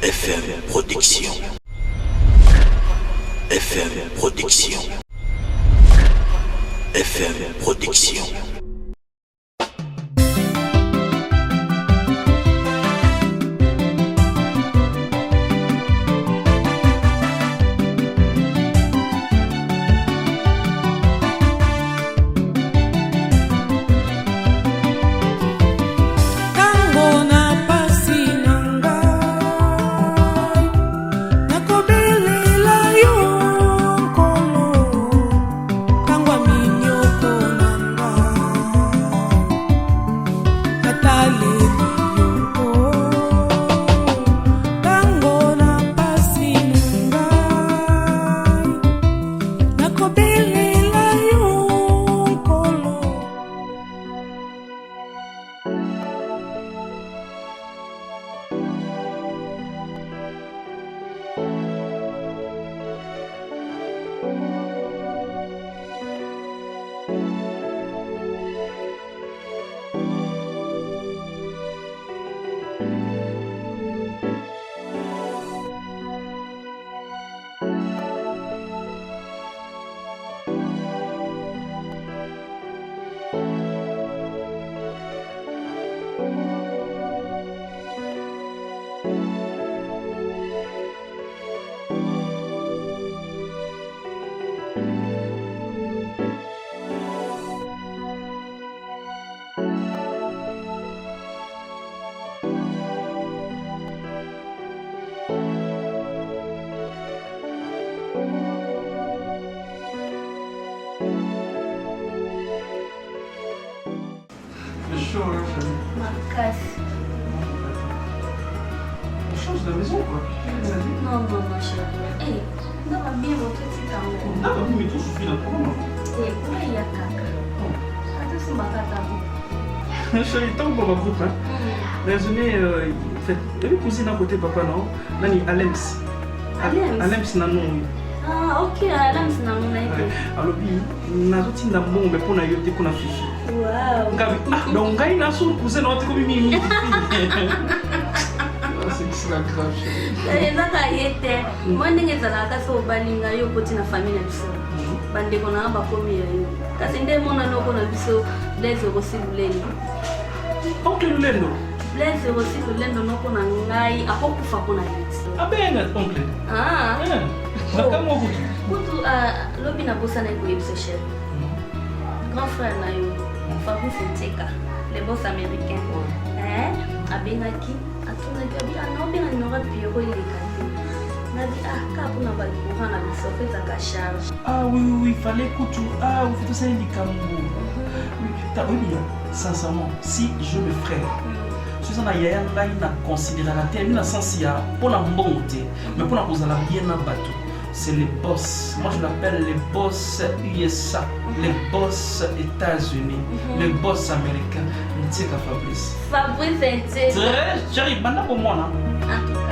FM Production. FM Production. FM Production. Change de maison quoi. Non, chérie. Hé, on va bien votre petit amour. D'accord, mais tout suffit d'un problème. Hé, pourquoi il y a caca? Attends, c'est ma cata. Chérie, tant que va groupe, hein. Résumé, il y a une cousine à côté papa, non? Nani, Alems. Alems, nanon, oui. Ah, ok, Alems, nanon, alors, nazoti na mbongo mais pona yote kuna fifi. Wow. Ngabi, donc ngai na so cousin na otiko mimi. C'est grave, chérie. Ezaka yete. Moi ndenge ezalaka so balinga yo koti na famille na biso. Bandeko na bakomi yo. Kasi nde mona noko na biso Blaise aussi Lulendo. Oncle Lulendo. Blaise aussi Lulendo noko na ngai akokufa kona yete. Abenga oncle. Ah. Bakamo kutu. Kutu lobi na bossa na ko yebse chef. Grand frère na yo, Fabrice Nteka, le boss américain. Abengaki atunaki anaobena ninora piro ile kati. Nadi kapu na bali pour na biso fetaka charge. Ah oui, fallait kutu. Ah, vous faites ça indikambo. Oui, t'as oublié. Sincèrement, si je me frère, si on a yaya ngai na considérer la terre, na sens ya pour la monter, mais pour la poser la bien na bateau. C'est les boss. Moi, je l'appelle les boss USA, les boss États-Unis, les boss américains. Nteka Fabrice. Fabrice Nteka. Très, j'arrive maintenant pour moi, là. En tout cas.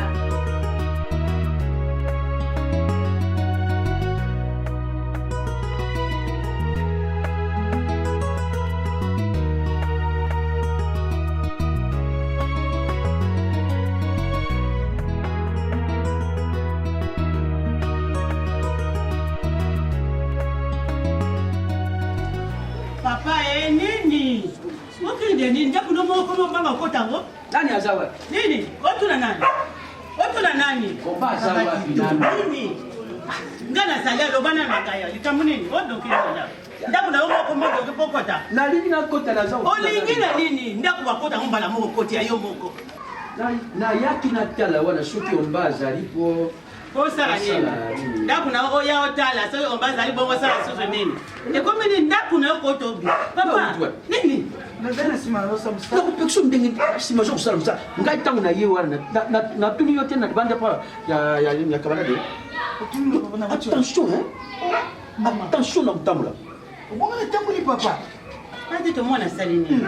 Papa nini? Ukinde nini? Ndakuno moko mama kotango? Nani azawa? Nini? Otuna nani? Otuna nani? Oba azawa nini? Ngana sala lobana makaya. Likamu nini? Odokira. Ndakuna moko moko pokota. Na lini na kota na zawa? Olingi na nini? Ndakuwa kota ngombala moko koti ayo moko. Na yaki na tala wana soki ombaza lipo. Osala nini? Ndakuna oya otala so ombaza ali bongo sala soso nini? Ekomeni ndakuna okotobi. Papa. Nini? Nazana sima rosa musa. Ko pekso ndenge sima jo kusala musa. Ngai tangu na ye wana na tuni yote na banda pa ya kabana de. Attention hein. Attention na mtamula. Obonga tambuli papa. Ati to mwana sali nini?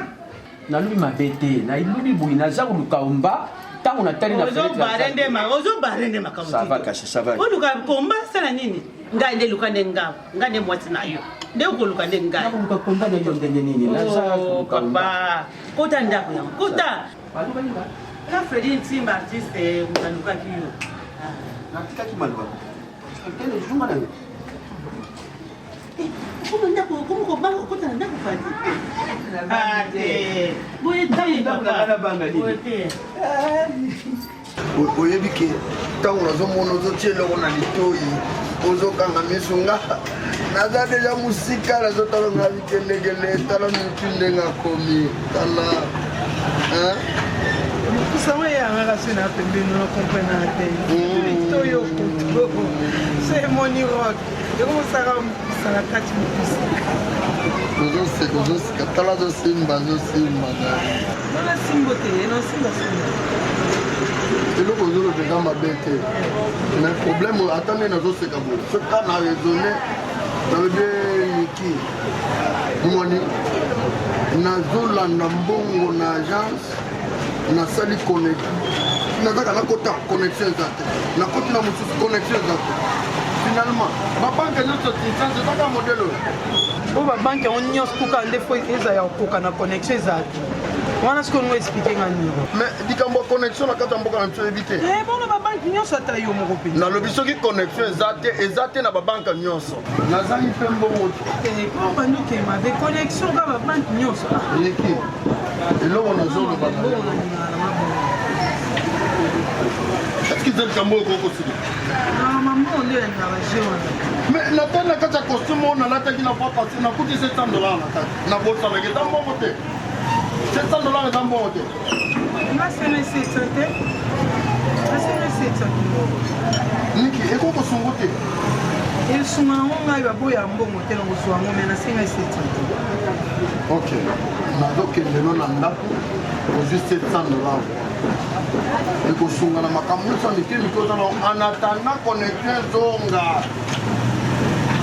Na lubi mabete na ilubi boyi na za kulukaomba. Tangu na tali na fenêtre. Ozo barende makamu. Ça va cacher, ça va. Oluka komba sala nini? Ngande lukande ngam. Ngande mwati na yo. Ndio kuluka ndengai. Na kuluka komba ndio ndenge nini? Na za papa. Kota ndako yangu. Kota. La Freddy Ntimba artiste mtanuka kiyo. Natika kimalwa. Kile juma na. Como banco kota ndako fati. Boye tayi banga banga ni. Oyebi ke ntango nazomona ozotie eloko na litoi ozokanga miso nga naza deja mosika nazotala nga bikelekele tala motu ndenge akomi tala kusama yanga kasi na pembeni na comprendre na te litoi okuto semoni rock ekomosaka mosala kati mokusika ozosika tala zosimba nona simbo te nosimba eloko ozolobeka mabe te mais problème ata nde nazoseka boye soka na raisonne nalobi miki moni nazolanda mbongo na agence nasali nazaka nakota connexion eza te nakoti na mosusu connexion eza te finalement babanke nyonso tinsanse ezaka modele oyo oyo babanke yango nyonso kuka nde fo eza ya kokoka na connexion eza te wana sikoyo ngo explike nga niro mais likambo ya connexion na kati ya mboka na biso yebi te bona babanke nyonso ata yo moko mpe nalobi soki connexion eza te na babanke nyonso nazali mpe mbongo te po bandokema ave connexion ka babanke nyonso eleki eloko nazoloba eske eza likambo oyo kokosili mambo nde na baje wana mais natali na kati ya costume oyo nalataki na fois passé nakuti $700 na kati nabosanaki eza mbongo te $700 eza mbongo te naseme 700 te naseme 700 niki ekokosungu te esunga nango ngai baboya mbongo te nakozwa yango me nasenga 700 te ok nazokende no na ndako ozwi $700 ekosunga na makambo nyonso mike mike ozana en attendant connexion ezonga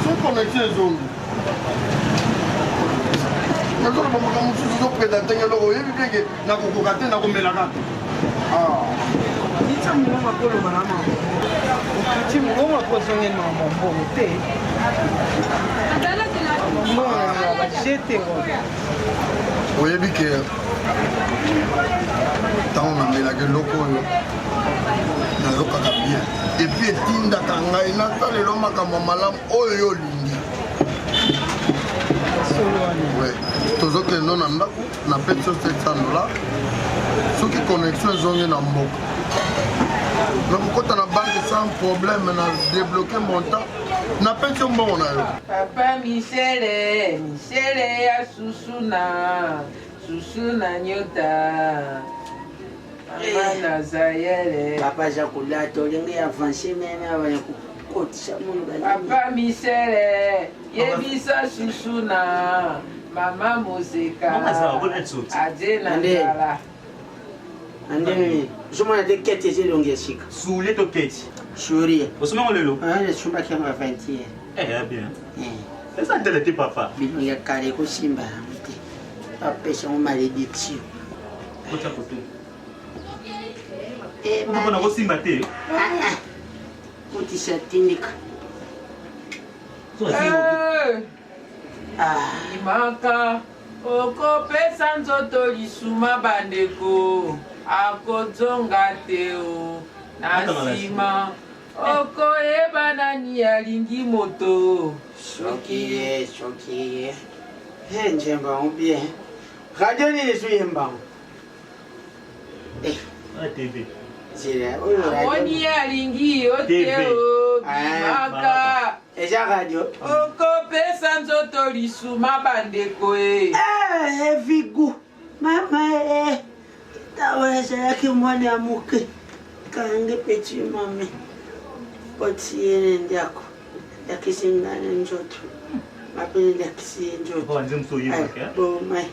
so connexion ezongi nazoloba makambo mosusu ozoprésente eloko oyebi ndenge nakokoka te nakomelaka te ita mongoma koloba na mama okati mongoma kozongeli mama mbongo te mbongo na bajete oyebi ke ntango namelaka eloko oyo nayokaka bien epuis etindaka ngai nasala elo makambo malamu oyo yo olingi tozokende na ndako napesi yo $700 soki connexion ezongi na mboka nakokota na banke sans problème na débloqué montant napesi yo mbongo na yo papa Michele ya susuna nyota mama Nazayele papa Jacoulato olingi avancer meme abanya kukotisa mungu papa Michele yebisa susuna mama Moseka aje na ndala ande zomona te kete ezilongi esika Soulé to keti. shuria Osuma lelo. chumba kyango avantier Bien. Esa ndelete papa. bilongi ya kale kosimba te apesa ngo malédiction Kota koto. Mbona kosimba te? kotisa tindika imaka okopesa nzoto lisuma bandeko akozonga te o na nsima okoyeba nani alingi moto shoki ye njembango bien radio nini suyembango TV. zira oyo amoni alingi yo te o imaka eza radio okopesa nzoto lisuma bandeko vigu mama tawa ezalaki mwana ya moke kange peti mame otiyene ndiako yakisi ngane nzoto mapene ndakisi ye nzoto Wanze msoyeba ke. bomai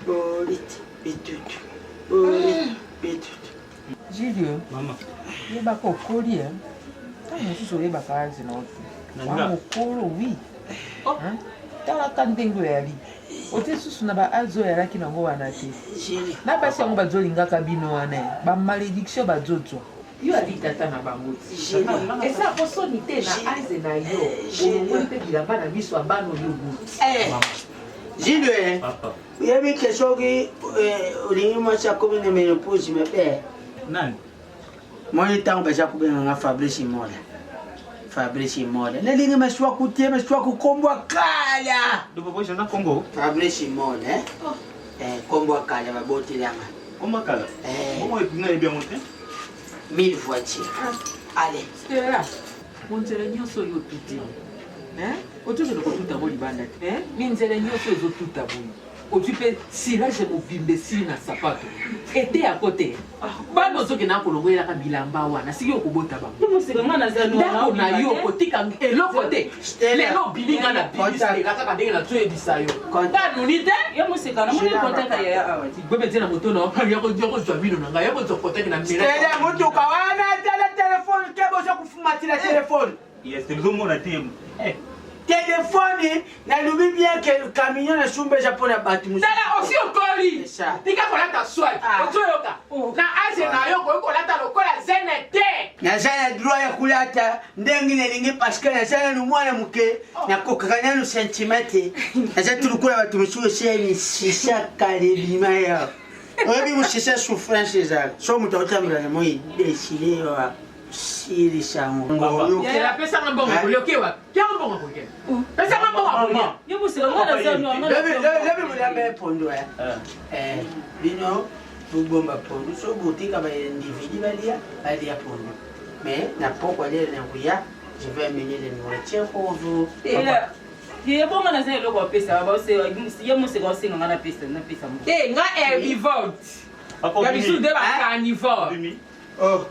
boliti bitutu boliti bitutu Julio Mama. yebaka okoli ntango mosusu oyebaka azina wana mokolo wi talaka ndenge oyali ote susu na baazo oyo alaki nango wana te na basi yango bazolingaka bino wana bamalédiction bazozwa yo ali tata na bango eza kosoni te na aze na yo omoi mpe bilamba na miso abana oyobo Julio Papa. oyebi ke soki olingi mwasi akomi na menopause mabe Nani? Moi, tant que j'ai coupé un Fabrice Mola. Fabrice Mola. Les lignes me soient coûtées, me soient combo kaya. Donc, pourquoi j'en ai Congo? Fabrice Mola, combo kaya, va botter la main. Comment Kala? Comment vous avez bien monté? 1000 voitures. Allez. Stella, monzele nyonso yo tuti. Otuzo lokotuta bo libanda. Minzele nyonso ezo tuta bo. Otupe silage mobimbe sili na sapato. Ete à côté. Bano soki na kolongwela ka bilamba wana siki okobota ba. Ndako na yo kotika eloko te. Lelo bilinga na bibisi kaka ndenge na tsoye bisayo. Bano ni te yo musika na moni kontaka ya awa. Bebe tena moto no ya ko zwa bino na nga ya ko zokoteka na mira. Stella mutuka wana téléphone kebo zo kufumatila téléphone. Yes, c'est le moment là Téléphone, na lubi bien que le camion na sumbe japonais batu musu. Dala aussi okoli. Tika kolata swali. Otoyoka. Na ase na yo ko kolata lokola zenete. Na jana droit ya kulata ndengi nelingi parce que na jana no mwana muke na kokakanya no centimètre. Na jana tulukula batu musu seni sisa kale bima ya. Obi musisa souffrance za. So mutotambula na moi décider wa siri sango. Ya pesa ngambongo kuliokewa. Ya ngambongo kuliokewa. Pesa ngambongo kuliokewa. Yo musika mwana za no. Lebi mulambe pondo ya. Bino bugomba pondo so botika ba individu balia pondo. Mais na poko aller na kuya, je vais amener les nourritures pour vous. Ye bonga na za eloko pesa ba se ye musika osinga ngana pesa na pesa mu. Nga herbivore. Ya bisu de ba carnivore. Oh.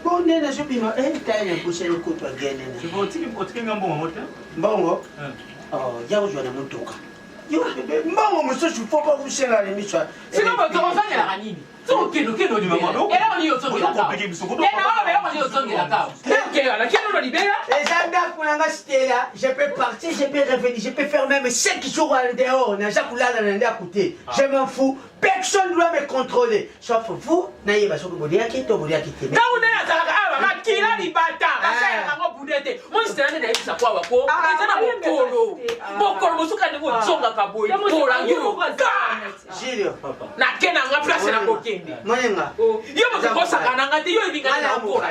Bon, nena je bima taille pour chez le côté gene. Je vais otiki ngambo moto. Bongo. Oh, ya ujwa na mutoka. Yo bebe, mbongo mususu faut pas vous serrer les michwa. Sinon ba to fanya la kanini. So keno di mama. Era oni yo so la ka. Era oni yo so la ka. Ok, ala keno no libera. Les anda kunanga Stella, je peux partir, je peux revenir, je peux faire même 5 jours en dehors, na jakulala na nda côté. Je m'en fous. Personne ne doit me contrôler, sauf vous. Naïe va soki bodia ki to bodia ki te. Kauna ya zalaka aba makila libata. Kasa ya ngo budete. Monster na isa kwa wako. Tena bokolo. Bokolo musuka ni bojonga kaboy. Pola yo. Gilio papa. Na kena nga place na kokende. Monenga. Yo mokosa kana ngati yo ibinga na pola.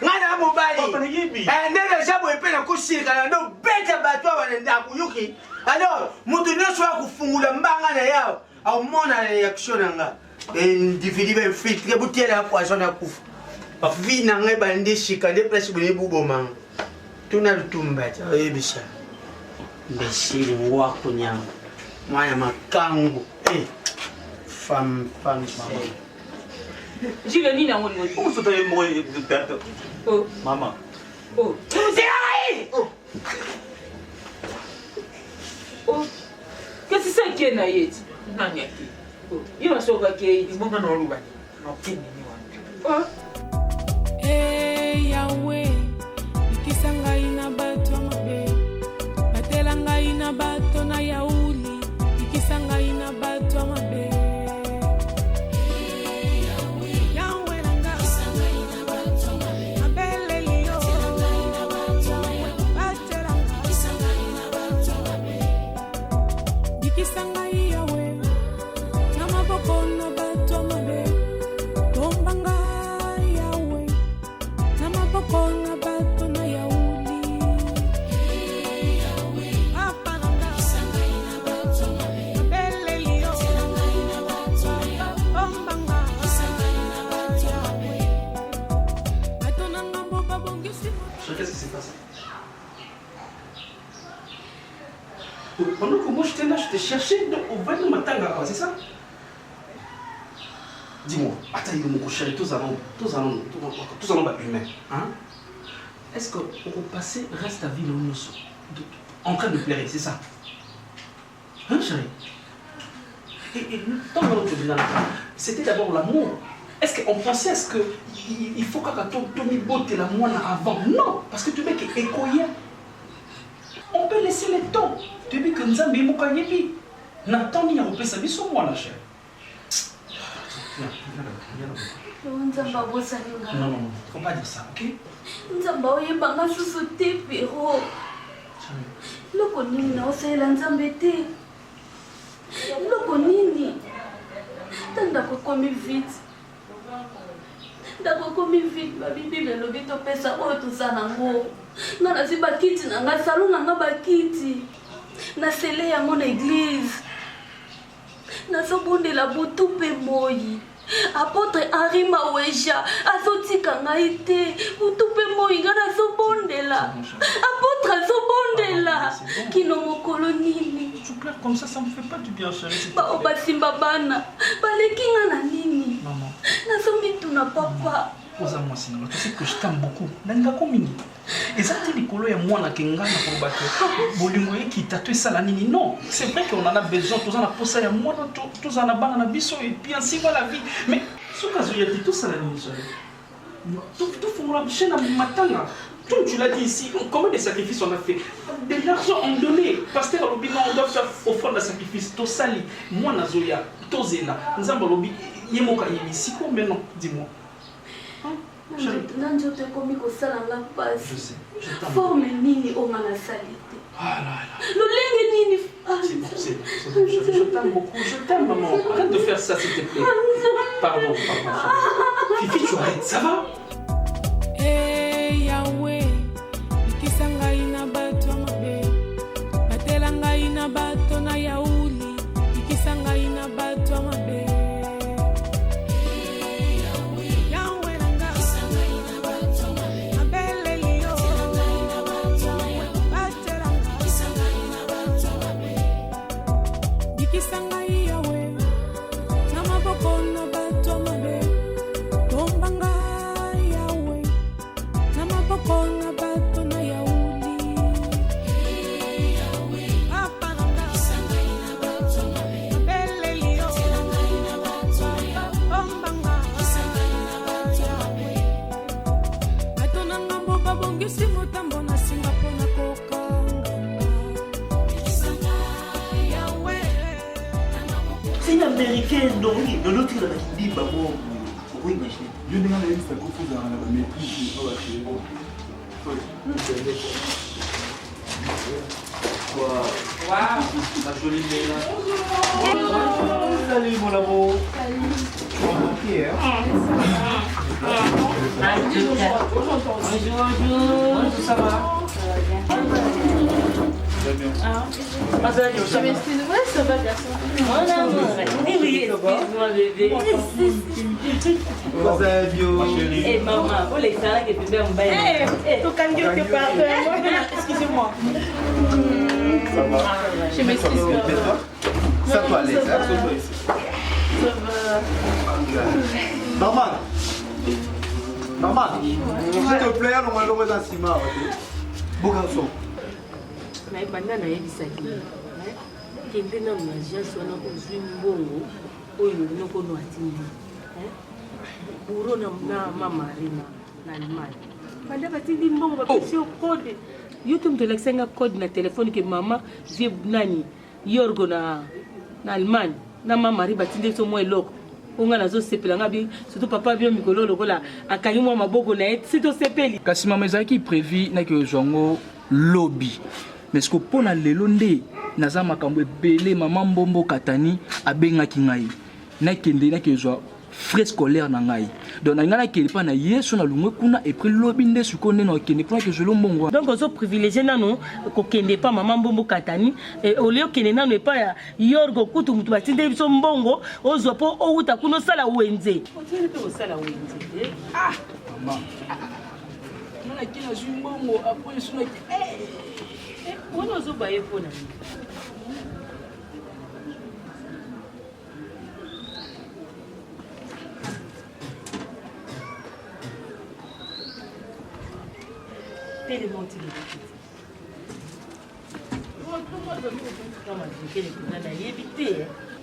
Ngana mobali. Papa na yibi. Ndele jabo epena kusirika na ndo beta bato abanenda kuyuki. Alors, mutu nyonso akufungula mbanga na yao. Au monde a réaction nanga individu ben filtre bouteille la poisson na kufa vie nanga bande chikande place bone buboma tuna lutumba ta ebisha mbeshiri ngwa kunyanga mwana makangu femme Jiga nini na ngoni. Pourquoi tu t'es moi de tête? Oh. Maman. Oh. Oh. Qu'est-ce que c'est qui est naïe? Nani yaki. Yo masoka ke Mbona no luba. No kini ni wa. Yahweh, ikisanga ina bato mabe. Batelanga ina bato na yauli, ikisanga ina bato mabe. Yahweh langa ikisanga ina bato mabe. Abele liyo. Batelanga ikisanga ina bato mabe. Ikisanga Yahweh, namaboko na bato mabe. Tombanga Yahweh, namaboko na bato na yauli. Apalanga ikisanga ina bato mabe. Abele liyo. Tombanga ikisanga ina bato mabe. Bato na ngamba bongisi. Qu'est-ce qui s'est passé? Pendant que moi j'étais là, je te cherchais au bas de Matanga, c'est ça? Dis-moi, attends, mon chéri, tous allons humains. Hein? Est-ce qu'on passait reste à vie en train de pleurer, c'est ça? Hein, chéri? Et tant que tu là, c'était d'abord l'amour. Est-ce qu'on pensait qu'il faut que tu me botte l'amour avant? Non, parce que tu mets que écoyer. On peut laisser le temps. Tu dis que nous avons mis mon yebi. N'attends ni à repasser sa vie sur moi, la chère. Nzamba bosalinga. Non, faut pas dire ça, ok? Nzamba oyebanga susu te pero. Loko nini na osalela nzambe te. Loko nini. Tanda kokomi vite. ndako komi vite babibi lelobi topesa oyo toza nango nga nazwi bakiti na nga salon na nga bakiti nasele yango na église nazobondela butu mpe moi apôtre Henri Maweja azotika ngai te butu mpe moi nga nazobondela apôtre azobondela kino mokolo nini Tu pleures comme ça me fait pas du bien, chérie. bao basimba bana baleki nga na nini Maman. nazomituna papa Oza-moi, Seigneur. Tu sais que je t'aime beaucoup. Nanga komini. Et ça, tu dis que moi, na kenga na kobato. Bolingoye qui t'a tué ça la nini. Non, c'est vrai qu'on en a besoin. Tous en a posé à moi, tous en a bana na biso et puis ainsi va la vie. Mais ce cas où il y a tout ça la nini, chérie. Tout faut la chaîne à matanga. Tu l'as dit ici, combien de sacrifices on a fait? De l'argent on donné. Pasteur Lobi, on doit faire offrande de sacrifice. To sali, moi nazoya, to zela. Nzamba Lobi, yemoka yemi. Si combien non, dis-moi. nanzoto ekomi kosala nga Je mpasi sais, je t'aime. forme nini oyo nga nasali te Ah là là. lolenge nini C'est bon, chérie, je t'aime beaucoup. Je t'aime, maman. Arrête de faire ça, s'il te plaît. Pardon, chérie. Fifi, tu arrêtes, ça va? Hey Yahweh, ikisa ngai na bato ya mabe, batela ngai na bato na yauli, ikisa ngai na bato ya mabe. C'est une américaine, donc de l'autre il a dit bah bon, vous imaginez. Je demande à une fois qu'on fait dans la maîtrise, Waouh, ma jolie Léla. Salut mon amour. Tu vas manquer, hein? Bonjour, ça va? Je m'excuse, ouais, ça va, garçon. Mon amour. Eh oui, excuse-moi, bébé. Eh maman, vous les salades que bébé on baille. Eh, tout quand Dieu te pardonne. Excusez-moi. Ça va? Je m'excuse. Ça va aller, ça va. Maman. Maman. S'il te plaît, on va dans ciment. Beau garçon. naibanda nayebisaki kende na agence wana ozwi mbongo oyo noko no atindi buro na mamari na Allemagne banda batindi mbongo bapesi yo code yo te mtu laksenga code na telefone ke mama vie nani yorgo na Allemagne na mamari batindi so mo eloko onga nazo sepela ngabi surtout papa bio mikolo lokola akangi mwa maboko na ye sito sepeli kasi mama ezalaki prévu na ke zongo lobby. Mais ce que pour la lelonde naza makambo ebele mama mbombo katani abengaki ngai nakende na kezwa frais scolaire na ngai donc nga na kele pa na yesu na lungwe kuna et puis lobi nde sukonde na kende pour que je lo mbongo donc ozo privilégié nano ko kende pa mama mbombo katani et au lieu kende nano pa ya yorgo kutu mutu batinde biso mbongo ozo po o uta kuno sala wenze otele pe sala wenze ah mama na kina zumbongo après suna on ozo baye pona tele monti le petit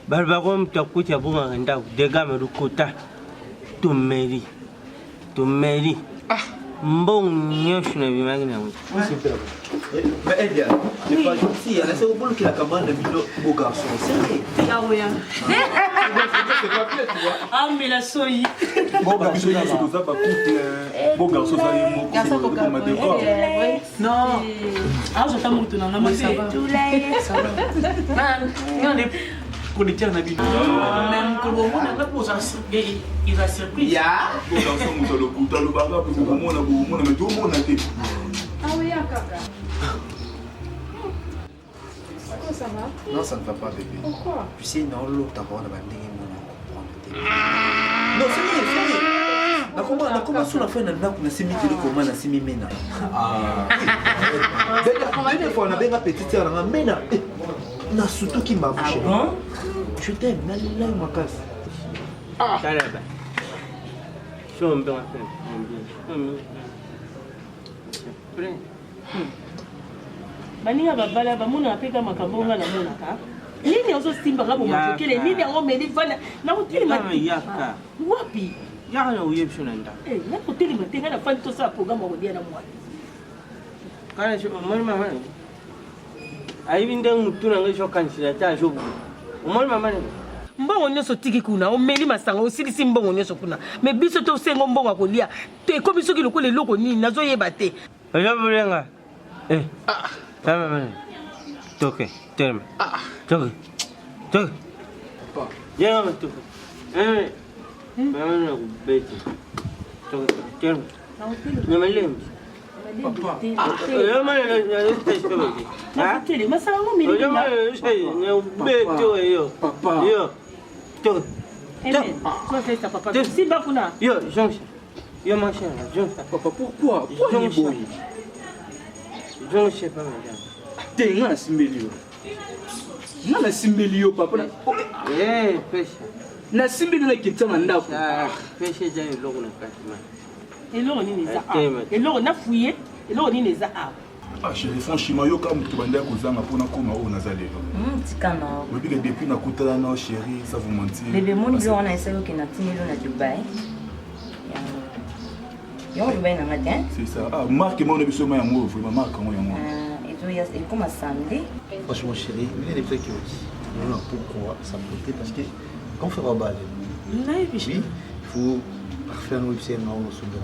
barba kom takuta bunga nda degame rukota tumeri ah mbong nyoshu na bimagi na mtu super mais elle vient c'est pas gentil elle c'est au boulot qui la commande de beau garçon c'est ah oui c'est pas clair tu vois ah mais la soyi beau garçon c'est comme ça pas coûte beau garçon ça y est garçon comme non ah je t'aime tout non mais ça va man regardez connecter na bino. Même que bon, on a pas posé il a surprise. Ya. Bon garçon, vous allez écouter le bagarre, puis vous mais tout le monde a été. Ah oui, kaka. Comment ça va? Non, ça ne va pas, bébé. Pourquoi? Tu sais, non, l'autre d'abord, on a bandé non, c'est bien, c'est bien. Nakoma sur la fin, on a semi comment on a semi mena. Ah. D'ailleurs, fois on a bien petite, on a mena. Na surtout qui m'a bouché. Je t'aime, na là ma casse. Ah. Caramba. Show me ma friend. Baninga babala bamona apeka makambo nga na mona ka. Nini ozo simba ngabo mafokele nini yango meli vana na hoteli yaka. Wapi? Yaka na uyepsho nda. Na hoteli matenga na fani to sa programme ko dia na mwa. Kana sho mama. Ayibi ndenge mutu na ngesho kansila ta sho. Mama. Mbongo nyonso tiki kuna omeli masanga osilisi mbongo nyonso kuna me biso to sengo mbongo kolia to ekomi soki lokole loko nini nazoyeba te. Oyo bulenga. Mama. Toke, terme. Toke. Ya tu. Mama na kubeti. Toke, terme. Nyamalem. Papa. Yo mama na teste bagi. Na tele masanga ngomeli. Yo mama na ubeti yo. Papa. Yo. Toke. Toi c'est ta papa. Si ba kuna. Yo, Jean. Yo ma chérie, Jean. Papa, pourquoi? Pourquoi il est beau? Je ne sais pas, madame. T'es un simbelio. Non, un simbelio, papa. Eh, pêche. Na simbelio na kitsa mandako. Ah, pêche déjà le logo na katima. Et l'eau ni les a. Et l'eau na fouillé, et l'eau ni les a. Ah, chérie, franchement, yo comme tu bandais kozanga pona koma o nazalelo. Tikana. Oui, puis depuis na kutala na chérie, ça vous mentir. Bébé mon bio on a essayé que na timilo na Dubaï. Yo Dubaï na matin. C'est ça. Ah, marque moi ne biso ma yango, vraiment marque moi yango. Et comme à samedi. Franchement, chérie, il y a des trucs qui ont dit. Pourquoi ça peut parce que quand on fait la balle, oui, il faut parfaire nos épiciers dans nos sombres.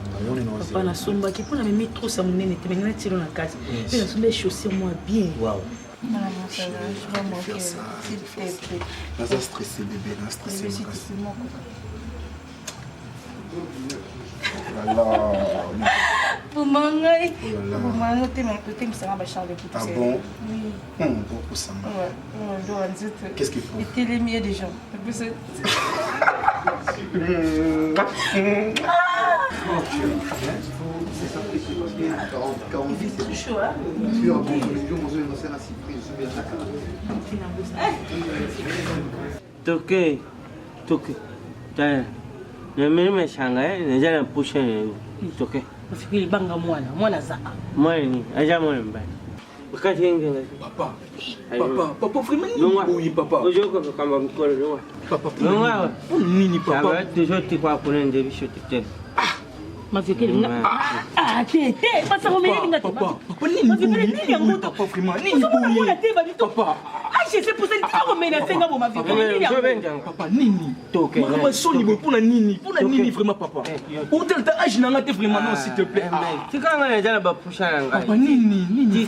Papa na somba qui pour la mettre trop ça mon nez te maintenant tiro na case. Mais la somba chaussures moi bien. Waouh. Non, ça va, je vais manquer. S'il te plaît. Là, ça stressé bébé, là stressé. Pour manger, pour manger, tu m'as coûté, mais ça va changer pour Ah bon? Oui. Pour ça. Ouais. Qu'est-ce qu'il faut? Et t'es les miens des gens. C'est chaud, hein? Toke. Mimi shanga najana pusha toke. Ufikiri banga mwana za. Mwana ni aja mwana mbaya. Wakati yenge Papa vraiment oui papa. Ojoko kama mkono nwa. Papa. Nini papa? Sawa tujoti kwa kunende bisho tete. Mafikiri tete pasa ngomeli ngati. Papa nini yango papa vraiment nini boye. Papa. Je sais pour ça que tu as fait un mafieux. Papa, nini? Toke. Papa, soni pour la nini? Pour la nini vraiment papa? Où t'es ta âge n'a pas vraiment non s'il te plaît. Tu quand on est déjà là-bas pour ça. Papa, nini?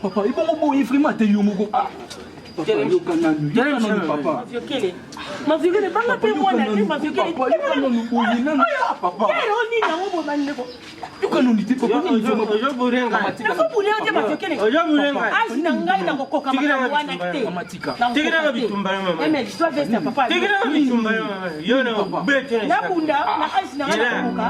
Papa, il faut m'envoyer vraiment tes yomogo. Papa, papa. Mafieux kele banga pe moi na mafieux kele. Papa, non nous boyer non. Papa. Ni na ngo bomani leko. Tu quand nous dit papa ni vraiment. Je burenga. Na fo burenga te mafieux kele. Je burenga. Asi na ngai na kokoka wana te. Matika. Tikira bitumbara mama. Emel, toi veste papa. Tikira bitumbara mama. Yo na bete. Na bunda na asi na ngana kokoka.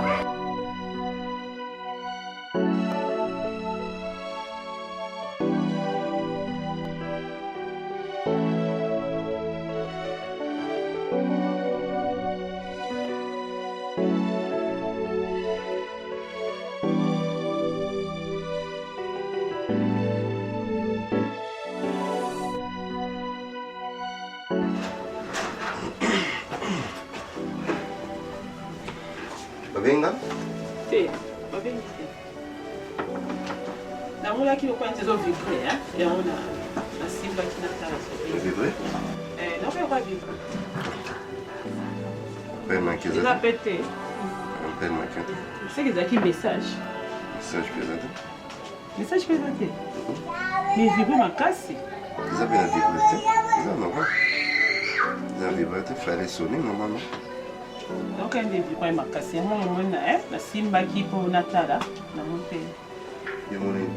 Venga. Sì, va bene. Na mula ki kwa ntezo vivre ya ona na simba kina tara. Vivre? Na kwa vivre. Père Maquet. Il a pété. Père Maquet. C'est que zaki message. Message présenté. Message présenté. Mais vivre ma casse. Vous avez la vivre. Vous avez un vibrateur, il fallait sonner normalement. Donc, un des vibrants est marqué. Moi, la simba qui pour Natala, la montée. Il y a mon ami.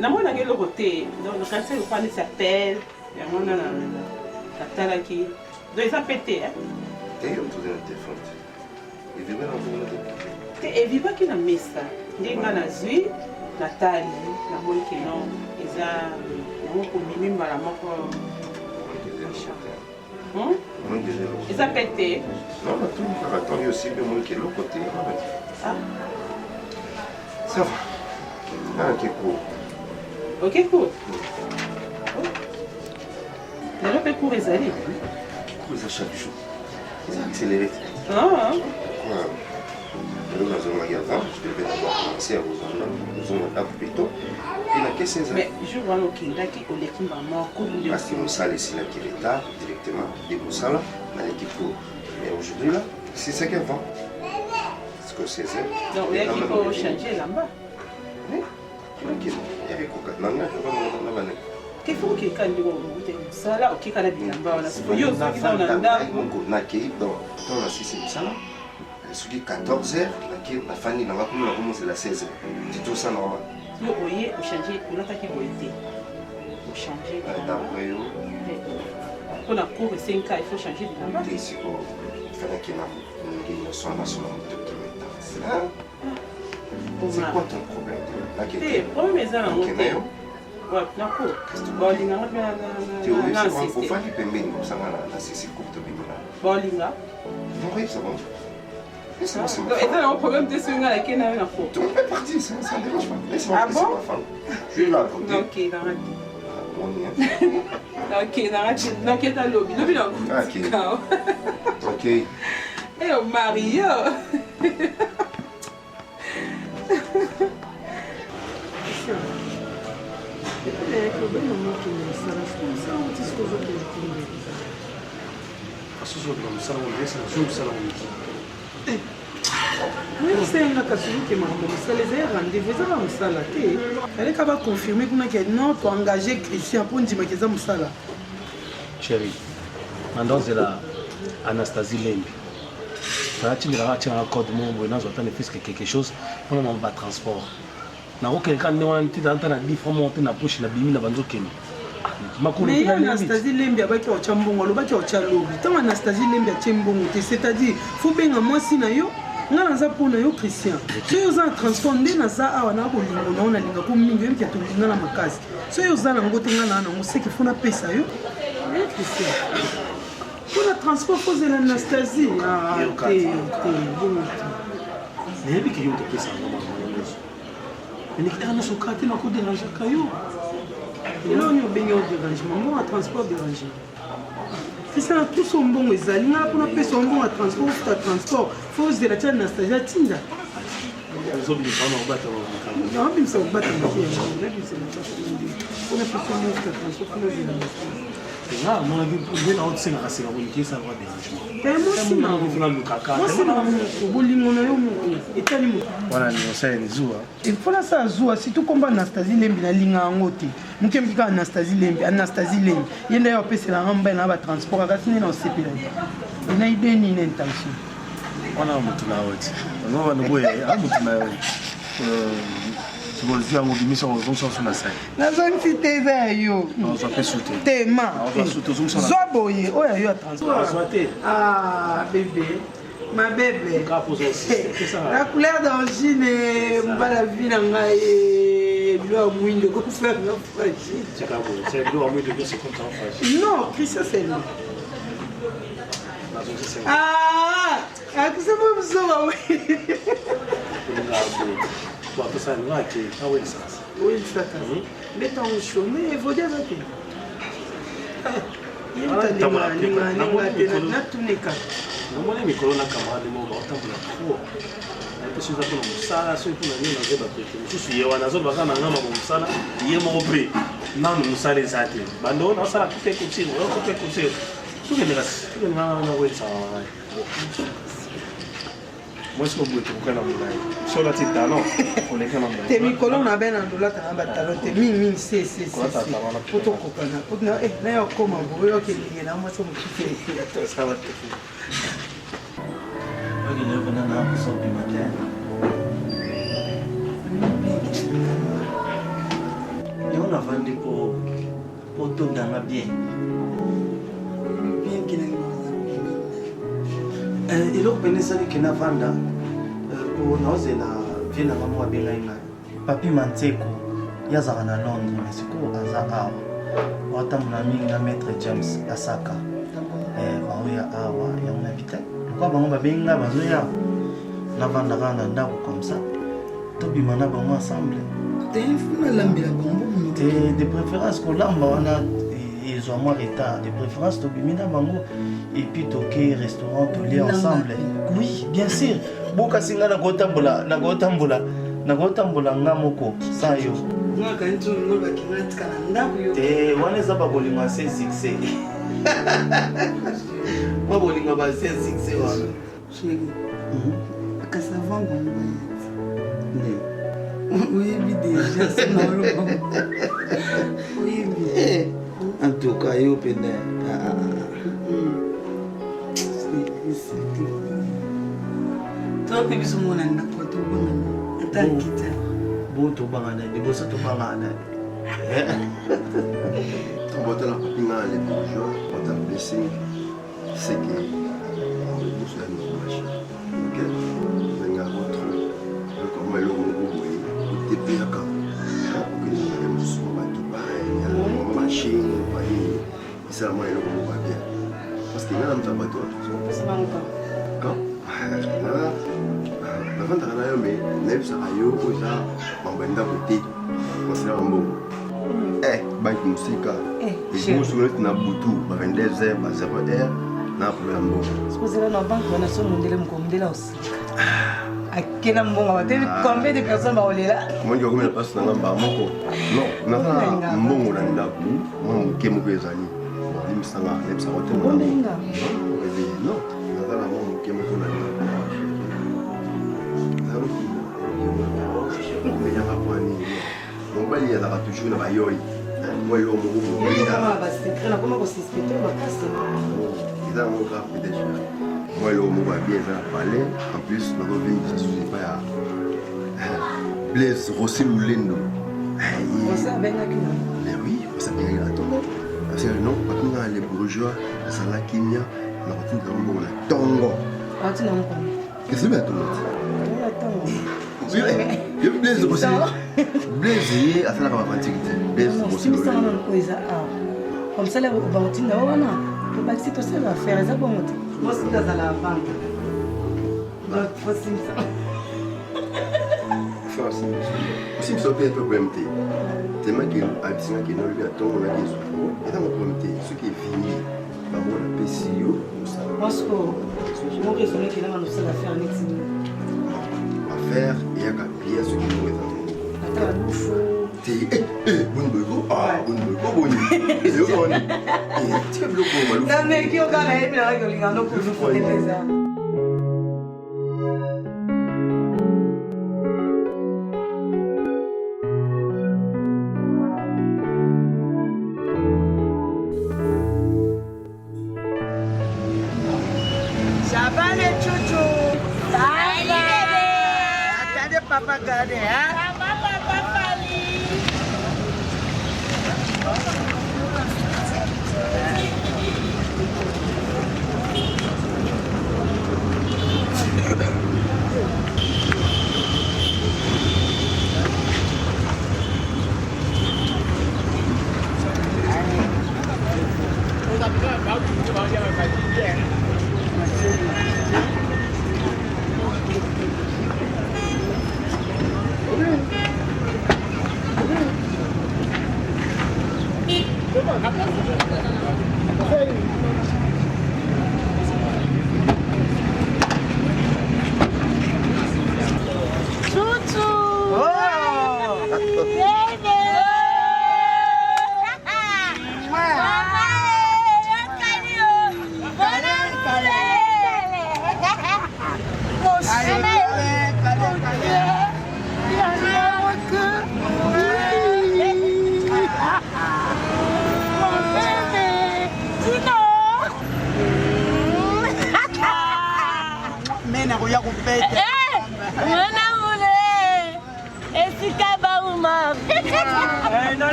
Namona ngelo côté donc le cancer le pan s'appelle et on a la tala qui donc ça pété hein et on tourne le téléphone et vivre dans le téléphone et vivre qui na messa ndenga na zui natali na moni que non eza na ko minimba la moko eza pété non la tout par attendre aussi bien mon que l'autre côté ah ça va ah qui court. Ok, cool. Le fait court les allées. Cours chaque jour. Ils ont accéléré. Ah. Dans un magasin, je devais d'abord commencer à vous en avoir plutôt. Et la caisse est mais je vois le Kinda qui est l'équipe maman. Parce que Moussa ici là qui est l'état directement de Moussa là, dans l'équipe pour. Mais aujourd'hui là, c'est ça qu'elle vend. Parce que c'est ça. Donc l'équipe pour changer là-bas. Il y avait quoi que nanga qu'il faut qu'il quand il ça là OK quand il bilamba on a faut yo ça qui dans la on a qui dans la 6 ça là sur 14h la famille là on a commencé la 16h c'est tout ça normal yo oye au changer on a qui volter au changer d'après yo on a cours 5 ans il faut changer bilamba c'est quoi il fallait qu'il y ait une soin nationale c'est quoi ton problème? Le problème est là. Ouais, d'accord. Bolinga, tu as vu, c'est pas du pembeni, ça va là, c'est court de bimona. Bolinga. Oui, c'est bon. Et là, le problème de ce gars qui n'a rien à faire. Tu peux partir, ça ne dérange pas. Laisse-moi ah bon? Je suis là à côté. Ok, n'arrête. Ok, t'es à lobby. Lobby là. Ok. Et au Mario. osenga kasuluki makambo mosala eza ya rendez-vous ezaka mosala te aleka baconfirme kuna ke non toengage Christian mpo ndimaki eza mosala chéri mandozela Anastasie Lembi natindelaka atyanga code moko boye nazwa ta ne fiske quelque chose mpona na batransport nakokende nde wana ntita na difra moko te na poche na bimi na banzokende mais Anastasie Lembi abaki otya mbongo alobaki otya lobi ntango Anastasie Lembi atye mbongo te c'est-à-dire fo benga mwasi na yo nga naza mpona yo Christian soki oza na transport nde naza awa na kolingo na yo nalingako mingi oyemki tolinga na makasi soki oza nango te nga naa nango seke fo napesa yo Christian mpona transport fozela Anastasie te bongo te nayebi ke yo topesanga makambo nyonso enikitaka nyonso kaka te nakoderangeaka yo elo oni obengi odérangement mbongo ya transport dérange Christian tout mbongo ezali nga mpona pesa mbongo ya transport ofuta transport fo ozela tia Anastasie atinda nabimisa kobata mpona pesa mbongo ofuta transport fona ozela bolingo na yo moko etali mpona sa zuwa surtout komba Anastasie Lembi nalinga yango te mokembi kaka Anastasie Lembi ye nde yo apeselanga mbai na batransport kasi nde na osepela ena ide nini intention wana motu na yo ti ozovanda boye amotu na yo bolisi yango bimisa ozongisa na sai nazongisi te eza ya yo tema zwa boye oyo ya yo ya transport bébé ma bébé la couleur d'origine mbala vi na ngai bilo ya mwindo kofanga fragile non Christian c'est non akusema mzoba we oui, ça mais tant chaud, mais il faut dire que Moi, je suis un peu sur la petite talent. On est quand même. T'es mis colon à ben en dollar, t'as un talent. T'es mis, c'est. Pour ton copain. Pour nous, là, comment vous voyez qu'il y a là, moi, ça me kiffe. Ça va te faire. Il est venu à la sortie du matin. Et on a vendu pour tout dans la bien. Bien qu'il ait Il a pensé que na vanda pour nous la vie na maman bien là. Papi Manteko, il y a ça na Londres, mais c'est quoi azar? Wata mnami na maître James Asaka. Baoya awa ya on habite. Pourquoi bango ba benga bazoya? Na vanda kana ndako comme ça. To bimana bango ensemble. De préférence qu'on lamba wana ils ont moins retard. De préférence to bimina bango et puis toquer restaurant tous les ensemble. Oui, bien sûr. Boka singa na gotambula ngamoko sa yo. Mwaka ntu ngoba kingatika na ndaku yo. Waneza babolinga se succès. Babolinga ba se succès wana. Chérie. Akasava ngongo. Oui, déjà c'est malheureux. Oui, en tout cas, yo pene. Toi, puis ce monde n'a pas tout bon. T'inquiète. Bon, tout bangana, de bossa tout bangana. On va te la pinga les bourgeois, on va te blesser. C'est que on va nous faire nos machines. Ok? On va avoir trop. Comme le gros te paya quand. On va nous faire nos machines, ça va bien. Parce que là, on va pas c'est pas encore. Quand la vente à la mais n'est pas à yo, ça, on va être côté. On sera en bon. Banque musique. Et vous souhaitez na boutou, va vendre des herbes, à 0 heures, n'a pas un bon. C'est pour cela que la banque on a son modèle aussi. À quel moment combien de personnes vont aller là? Moi, je vais passer dans la barre. Non, non, bon, on a un dapou, moi, on a un amis. Il me semble que ça va être bon. Non, on a un on va y aller toujours dans la yoï. Moi, je vais moi, le mot va bien parler. En plus, nous avons vu que ça ne suffit pas à Blaise Rossi Loulendo. Mais oui, ça vient à la tombe. Parce que non, quand on a les bourgeois, ça la kimia, on a tout le tongo. Qu'est-ce que c'est ton nom? Oui, Blaise Rossi. Blaise, à ça, on va antiquité. Blaise Rossi Loulendo. Comme ça, on va continuer. Le bâti, tout ça va faire. C'est bon. Moi, c'est dans la vente. Donc, il faut ça. Si vous avez un peu de c'est moi qui ai habité qui n'a eu à temps, on a des sous. Et dans mon problème, ce qui est fini, par rapport à la PCO, parce que mon raisonnement qui n'a pas faire un exil. À faire et à capier ce qui nous est à ton. Attends, bon bogo, bon bogo, et le bon. Et tu es bloqué, malou. Non, mais qui a gagné, mais là, il y a un autre pour nous faire des plaisirs. Ça va les chouchous? Ça va. Attendez, papa, regardez, hein? Ça va, papa, Fali.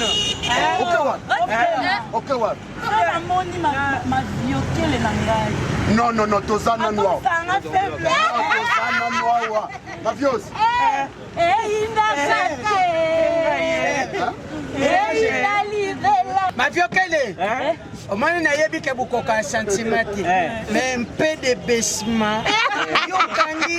nino oke wapi namoni maviokele na ngai non toza nanu awa maviosi maviokele omoni nayebi ke bokoka sentiment te mais un peu de baissement yokangi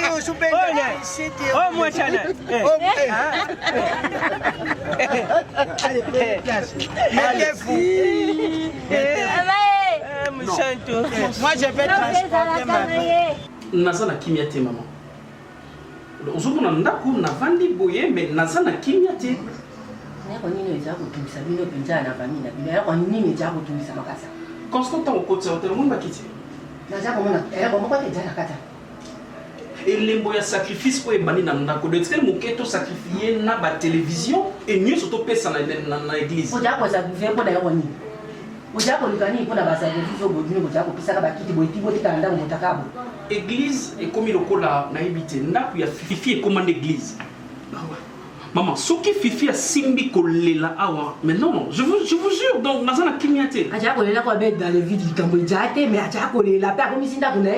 Moi je vais transporter ma vie. Naza na kimia te maman. Ozomona ndako na vandi boye mais naza na kimia te. Constant au côté de le monde quitter. Et les moyens sacrifices pour ébani na ndako de tel moketo sacrifier na ba télévision et mieux surtout pesa na église. Église est comme le cola na habité ndako ya fifi et commande église. Maman, ce qui fifi a simbi kolela awa. Mais non, je vous jure, donc naza na kimiate. Aja kolela ko be dans le vide du Cambodge mais aja kolela pa comme si ndako na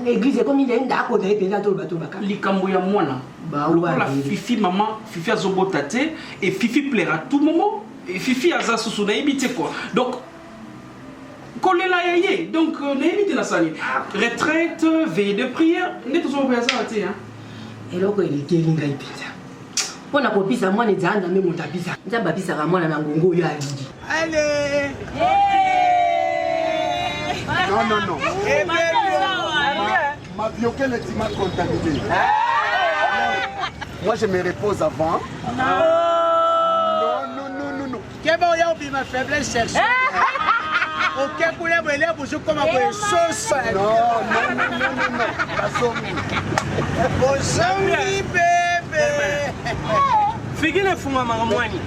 église comme il est ndako na ependa to bato baka. Likambo ya mwana. Ba la fifi maman, fifi azobota te et fifi plaira à tout moment. Et fifi aza susu na habité quoi. Donc kolela yaye. Donc na habité na sani. Retraite, veille de prière, ne tout so pesa te hein. Et loko il était linga ipita. Pona kopisa mwana nzanda me mutapisa. Nzamba pisa ka mwana na ngongo yo alidi. Allez. Non. Ma viokele tu m'as contaminé. Moi je me repose avant. Non. Keba ya obi ma faiblesse sexuelle. Ok, pour les brûler, vous jouez comme un peu sauce. Non. Bébé. Fikini funga magamwani.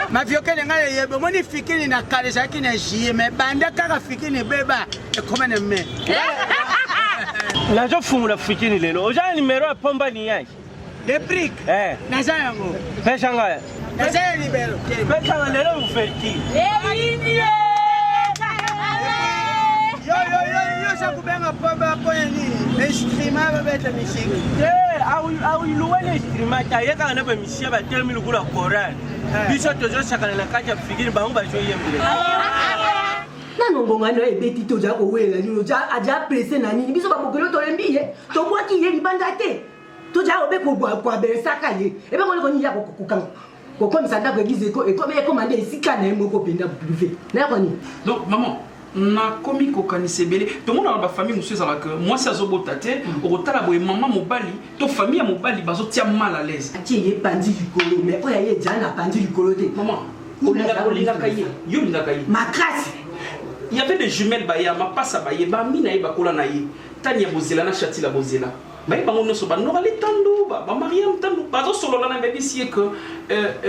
Ma viokele ngale yebo moni fikini na kale zaki na jie me banda kaka fikini beba e koma na me. Na jo funga fikini lelo. Oja numero ya pomba ni yai. De brick. Na za yango. Pesa ngaya. Na za libero. Pesa lelo uferti. Yo sa kubenga pomba poya ni. Streamer ba beta mishiki. Au iluwele streamer ta yeka na ba mishia ba telmi lukula Quran. Biso tozo sakana na kaja fikini ba ngba jo yembe. Na nongonga no ebeti to ja ko wela ni ja aja presse na ni biso ba bokelo to lembi ye. To bwa ki ye libanda te. To ja obe ko bwa kwa be saka ye. Ebe ko ni ya ko kukanga. Ko comme ça ndako egize ko e ko me commandé esika na mo ko penda privé. Na ko ni. Donc maman na komi kokanise belé tout le monde dans la famille monsieur ça que moi c'est azobota te otala boye maman mobali to famille mobali bazo tia mal à l'aise ati ye pandi likolo mais oya ye jana pandi likolo te maman olinga kaye yo linga kaye makasi il y avait des jumelles baya ma passa baye ba mina ye bakola na ye tania bozela na chati la bozela baye bango no so ba no ali tando ba mariam tando bazo solo na bebi si que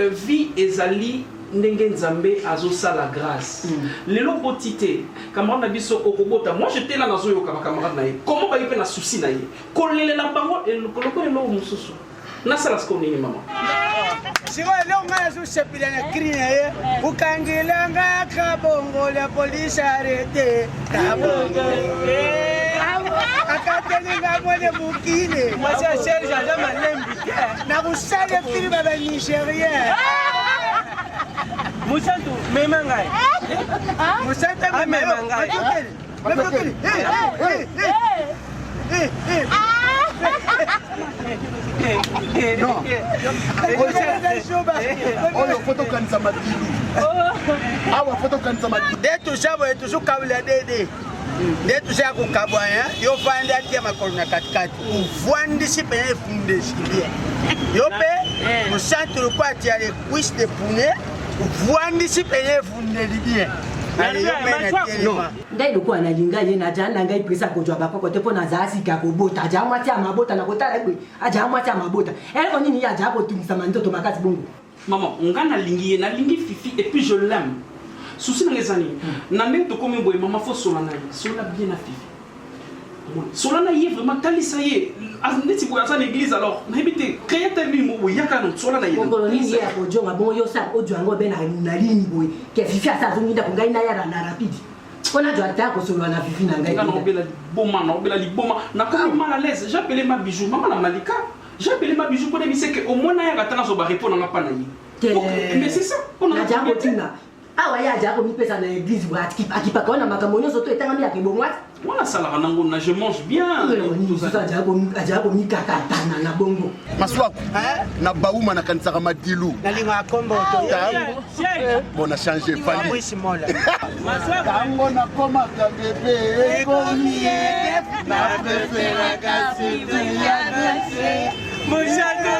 vie ezali ndenge nzambe azosa la grâce lelo botité camarade na biso okobota moi j'étais là nazo yoka camarade na ye comment ba yipe na souci na ye kolele la bango et koloko elo mususu na sala sko nini maman siko leo ngaya zo sepila na krine ye ukangilanga kabongo la police arrêté kabongo akateni ngamone mukile moi c'est Serge Jean Malembi na kusale fili baba Nigérien Musantu memangai. Musanta memangai. Non. Oyo photo kanisa madilu. Awa photo kanisa madilu. Detu shabo etu sukabula dede. Detu sha kukabwanya yo fanda tia makolo na katikati. Uvwandi sipenye funde shikia. Yope musantu kwa tia le cuisse de poulet. Uvwandi sipenye funde bien. Ndai lokwa na linga ye na jana ngai presa ko jwa bakoko te pona za asika ko bota ja mwati amabota na kotala kwe aja mwati amabota ero nini ya ja ko tumisa mandoto makati bongo maman ngana lingi na lingi fifi et puis je l'aime souci na ngezani na même to comme boy maman faut sola na sola bien na fifi Solana y est vraiment tali ça y est. Neti boya ça l'église alors. Na habité créer tel numéro oui yaka non solana y est. Bon ni ya ko jonga bon yo sa o jwango be na lini boy. Ke fifi asa zungi da kungai na ya na rapide. Kona jo ata ko solo na fifi na ngai. Kana obela boma na obela liboma na comme mal à l'aise. J'ai appelé ma bijou maman na Malika. J'ai appelé ma bijou pour dire que au moins na ya katana so ba répondre na pa na yi. Mais c'est ça. On a déjà continué. Ah ouais, ya déjà comme pesa na église boy akipa kona makamonyo soto etanga mi akibomwa. Voilà ça la nango na je mange bien. Maswaku na bauma na kanisa kama dilu. Nalinga kombo to. Bona changer fali. Tango na koma ka bébé ekomi na prefera kasi ya nase. Mojato.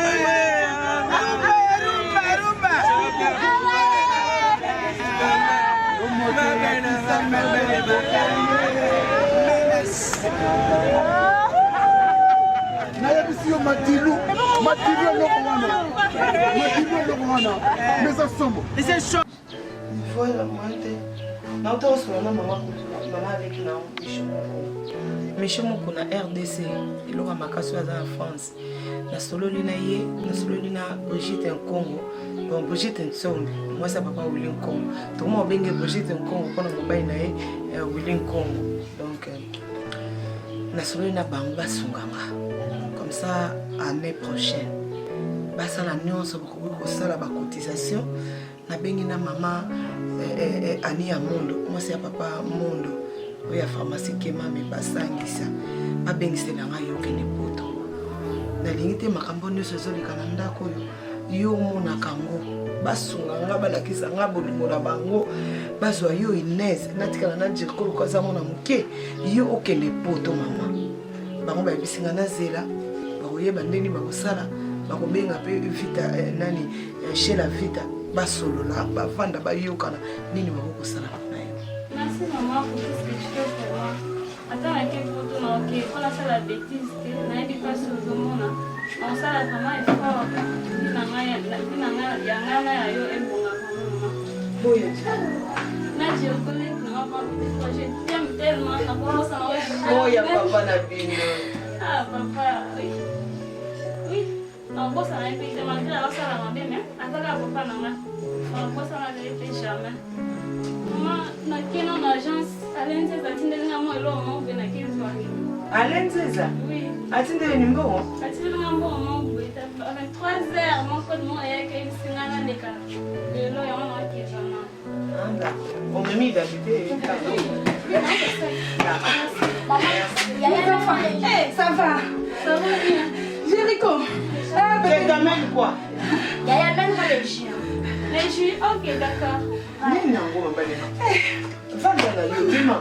Nayebisi Matilu mais ça sombre. C'est chaud. Voilà, moi, non, tu as maman avec Michel Moko na RDC, il aura ma casse en France. Na solo linaye, na solo lina Brigitte en Congo. Bon, Brigitte en Sombe, moi ça papa Willing Congo. Tout le monde bengue Brigitte en Congo pour nous bailler na Willing Congo. Donc, na solo lina bamba sunganga. Comme ça, année prochaine. Basa la nyonso beaucoup ça la cotisation. Na bengi na maman Annie à Mondo. Moi c'est papa Mondo. Oui, la pharmacie qui m'a mis basangisa. Ma bengiste na ngayo kene poto. Na lingite makambo nyonso zo likananda koyo. Yo mona kango. Basunga nga balakisa nga bolingo na bango. Bazwa yo Inès natikala na jirko ko za mona muke. Yo okene poto mama. Bango ba bisinga na zela. Bakoyeba ndeni bakosala. Bakobenga pe vita nani chez la vita. Basolola bavanda bayokana nini bakosala. Merci maman pour tout ce que tu fais pour moi. Attends, à quel photo on a fait la bêtise, on a dit pas sur le monde. On s'est la maman et frère, il n'a rien, il n'a rien, il y a un bon maman. Oui. Nadia, je connais que nous avons un projet. J'aime tellement, on a commencé à enregistrer. Oh, il y a papa Nabino. Ah, papa, oui. Oui. On bosse à un pays de malgré la salle à ma bien, mais attends, papa, non, on bosse à la vérité jamais. Maman, naquelle en agence, Alain César, tu n'as pas eu l'homme, on vient à quelle soirée. Alain César? Oui. As-tu des numéros? As-tu des numéros? Avec 3 heures, mon code mon est qu'il s'est dans les cas. Et là, il y a un qui est jamais. On m'a mis d'habiter. Maman, il y a des enfants. Eh, ça va? Ça va bien. Jéricho. Tu t'amènes quoi? Il y a même pas les jus. Les jus, ok, d'accord. Nini nango mabale na? Vanda na yo dima.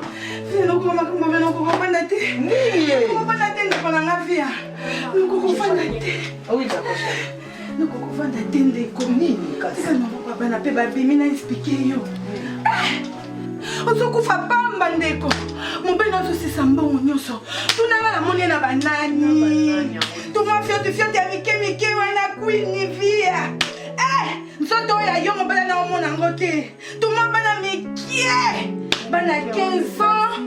Fino kuma kuma beno ko banda te. Niye. Ko banda te ndo na ngavia. Nuko ko vanda te. Oui d'accord chérie. Nuko ko vanda te ndeko nini kasi kana papa bana pe ba bimi na expliquer yo. Ozokufa pamba ndeko. Mobena zo sisamba onyoso. Tunanga na moni na banani. Tuma fiote amike wana kwini via. Nsoto ya yo mobala na omona ngote. Tuma bana mikie. Bana 15 ans,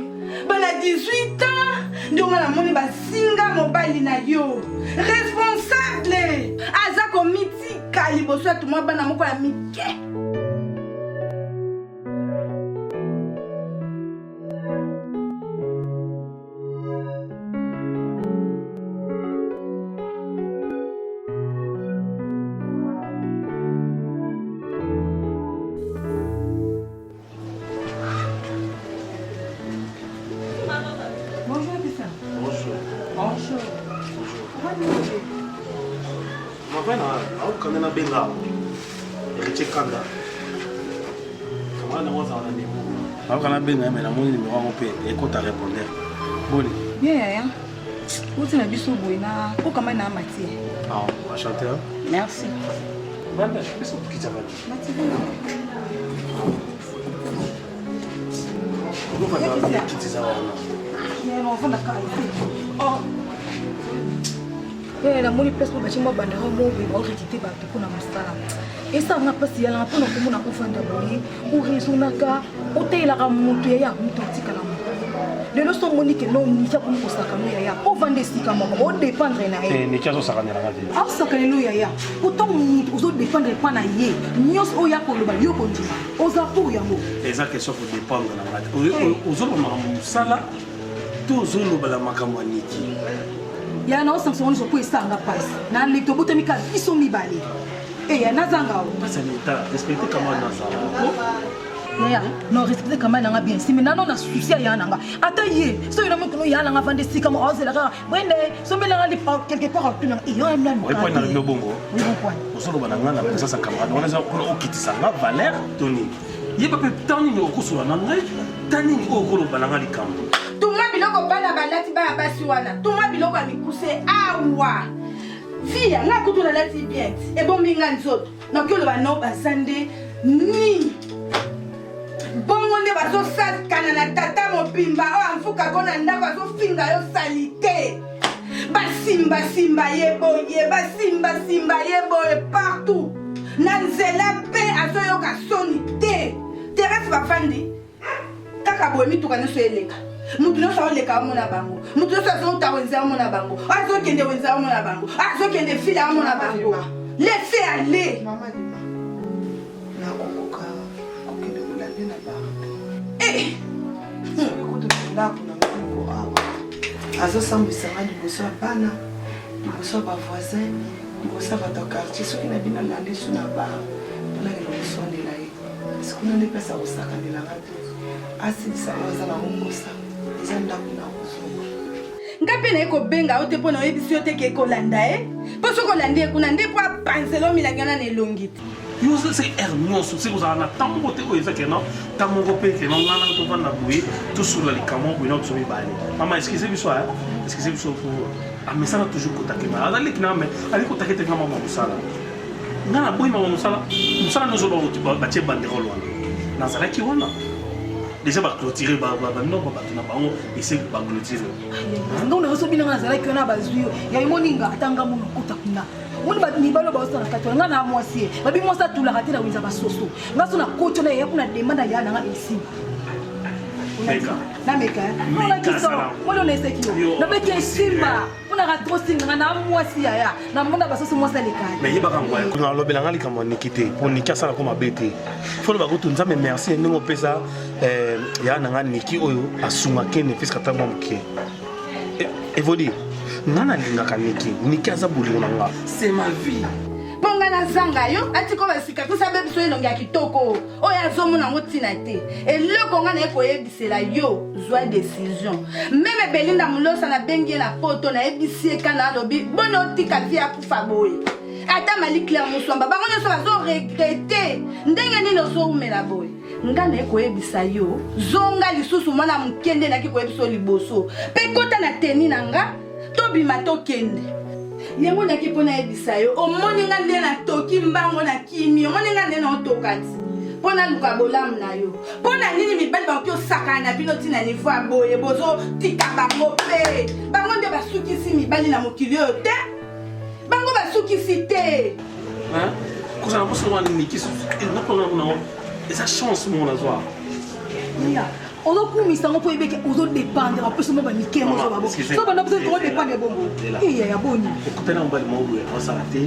bana 18 ans. Ndonga na moni basinga mobali na yo. Responsable. Aza komiti kaliboso ya tuma bana moko ya mikie. benga echekanga kamana mwaza wana nemo au kana benga mais na moni numéro mon pe ekota répondre boni bien yaya uti na biso boy na ko kama na mati ah enchanté merci banda biso kicha bana mati ko fanya kiti za wana ya no fanda ka oh la moni place pour bâtiment banda ho mo bi ba okiti ba to kuna masala esa nga pasi ya la pona ko mona ko fanda boyi o resonaka o tela ka mutu ya mutu tikala mo lelo so monique no nikia ko ko sakano yaya o vande sika moko o dépendre na ye nikia so sakana ngati a sakano yaya autant ni ozo dépendre pas na ye nyos o ya ko loba yo ko ndi oza pour yango eza question pour dépendre na ngati ozo ba musala to ozo loba la makamwa niki ya na sanction so ko esanga passe na le to botami ka biso mibale ya nazanga o pasa ni ta respecter kama nazanga ya non respecter kama nanga bien si mais non na souci ya nanga ata ye so ina mo kono ya nanga vande sika mo ozela ka brende so mbela ngali quelque part tu na yo am nan oui point na le bongo oui point osolo bana ngana pour ça camarade on a ko okitisa nga Valère Tony yeba pe tani ni okusula na ngai tani ni okolo bana ngali kambo tuma biloko bana balati ba basi wana tuma biloko amikuse awa via na kutuna lati bien e bombi nga nzoto na kyo ba no basande ni bongo nde bazosakana na tata mobimba oyo amfuka kona ndako azofinga yo salite basimbasimba ye boye basimbasimba ye boye partout na nzela mpe azoyoka soni te terese bafandi kaka boye mituka nyonso eleka mutu nyonso aoleka omona bango mutu nyonso azota wenze omona bango azokende wenze omona bango azokende file omona bango laisse aller azosambwisanga liboso ya bana liboso ya bavoisin liboso ya bato ya quartier soki na bino alandi so na bar tolakela kosondela ye sikuna nde mpesa kosakanelanga te asilisa oyo aza na mokosa eza ndako na kozonga nga mpe naye kobenga yo te mpo na oyebisi yo teke ekolanda ye mpo soki olandi ye kuna nde mpo apansela omilangi wana na elongi te yo c'est nyonso soki ozala na ntango moko te oyo eza kena ntango moko mpe kena ngana tovanda boye tosula likamo boye na toso mibale mama eskize biso eskize biso po amesala toujours kotakema azaleki na me ali kotake te nga mama mosala nga na boyi mama mosala nyonso batie banderole wana nazalaki wana déjà baclôtire banoko bato na bango ese baclôtire nga una osobinanga nazalaki wana bazwi yo yaimoninga atanga mono kota kuna moni mibalo baosala kati nga na mwasi ye babi mwasi atulaka te na wenza basoso nga so na koti na yeya kuna demanda ya nanga esimba nameka olakisa moni onaeseki yo nabeki esimba mpona katrosinganga na mwasi yaya na mbonda basoso mwasi alekani me yebaka ngwa alobelanga likambo niki te mpo niki asala ko mabe te fona bakutu nzambe merci ndenge opesa ya nanga niki oyo asungaki ne fiska ta mwa moke evodi nga nalingaka niki aza bolingo na nga c'est ma vie mpo nga nazanga yo atiko basika tosabe biso elongi ya kitoko oyo azomona yango ntina te eloko nga naye koyebisela yo zwa décision meme belinda molosa nabengi ye na poto nayebisi ye kana alobi bona otika vie akufa boye ata mali claire moswamba bango nyonso bazoregrete ndenge nini ozoumela boye nga naye koyebisa yo zonga lisusu mwana moke nde naki koyebisa yo liboso mpe kota na teni na nga tobima tokende yango naki mpo nayebisa yo omoni nga nde natoki mbango na kimi omoni nga nde naotoka ti mpo naluka bolamu na yo mpo na nini mibali bakoki osakana na bino ntina niveau ya boye bozotika bango mpe bango nde basukisi mibali na mokili oyo te bango basukisi te kozala mposolo wana niki naponango eza chance mo nazwa ozokumisa ngo mpo ebeke ozodépendre apesi mo bamike mozo babo so bana peut-être odépendre bongo iya ya boni okutana mobali moko boye osala te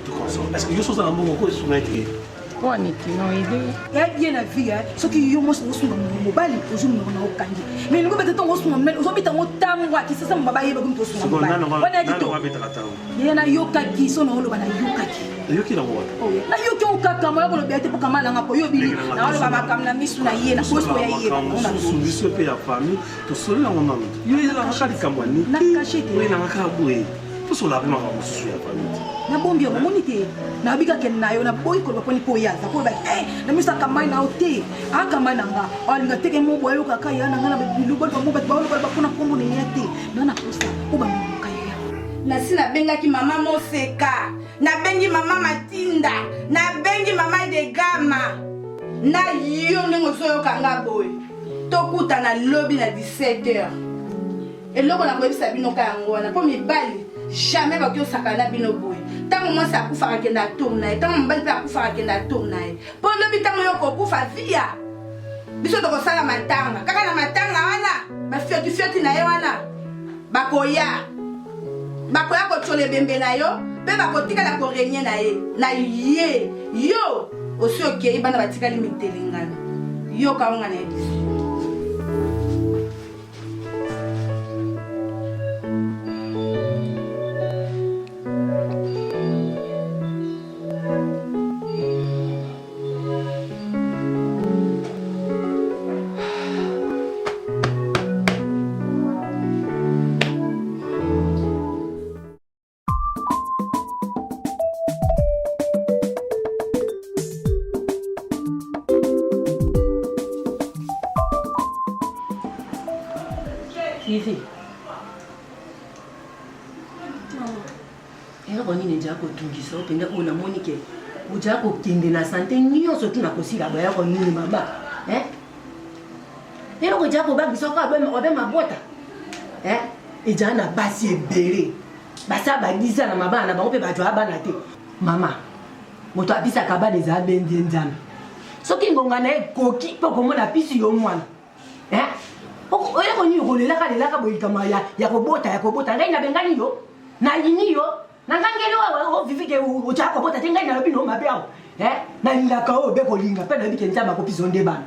tukonsole est ce que yo sozala mbongo ko esunga ete ye na vie soki yo mosi osunga mobali ozomina na okangi mais lingo peut-être osunga mobali ozobita ngo ntango akisasa mo bayeba komi tosunga mobali wana kito ye na yokaki so na oloba na yokaki yoki nango na yoki okaka moya koloba te mpo kama nanga po yo bili na oloba makambo na misu na ye na poso ya ye biso mpe ya famille tosoli yango nano yo elangaka likambo ya niki elangaka boye tosola mpe makambo mosusu ya famille nabombi yango omoni te nabikake na yo naboyi koloba mponi mpo oyaza koloba namisaka mai na yo te aka mai na nga alinga teke mobo ayokaka ya na nga na bilubali bango bato baolobala mpona nkombo na ya te na na posa o bamimoka ya nasi nabengaki mama moseka nabengi mama matinda nabengi mama degama na yo ndenge ozoyoka nga boye tokutana lobi na 17h eloko nakoyebisa bino ka yango wana mpo mibali jamais bakoki osakana bino boye ntango mwasi akufaka akende atour na ye ntango mobali mpe akufaka akende atour na ye mpo lobi ntango yo kokufa via biso tokosala matanga kaka na matanga wana bafiotifioti na ye wana bakoya kotiola ebembe na yo mpe bakotikala korenye na ye na ye yo osi okei bana batikali mitelengano yo kaonga na ye biso. Fifi. Ero nini njako tungisa openda ona monike. Ujako kende na sante nyonso tu na kosila baya ko nini mama. Ero ko jako ba biso ka obe mabota. Ejana basi ebere. Basa ba disa na mabana ba ope ba jwa bana te. Mama. Moto abisa ka ba des abendi nzana. Soki ngonga na ekoki poko mona pisi yo mwana. Oya ko nyugo lelaka boyikama ya kobota ngai na bengani yo na yini yo na ngangeli o vivike o cha kobota tengai na bino mabeo na lilaka o be ko linga pe na bike ntaba ko pizonde bana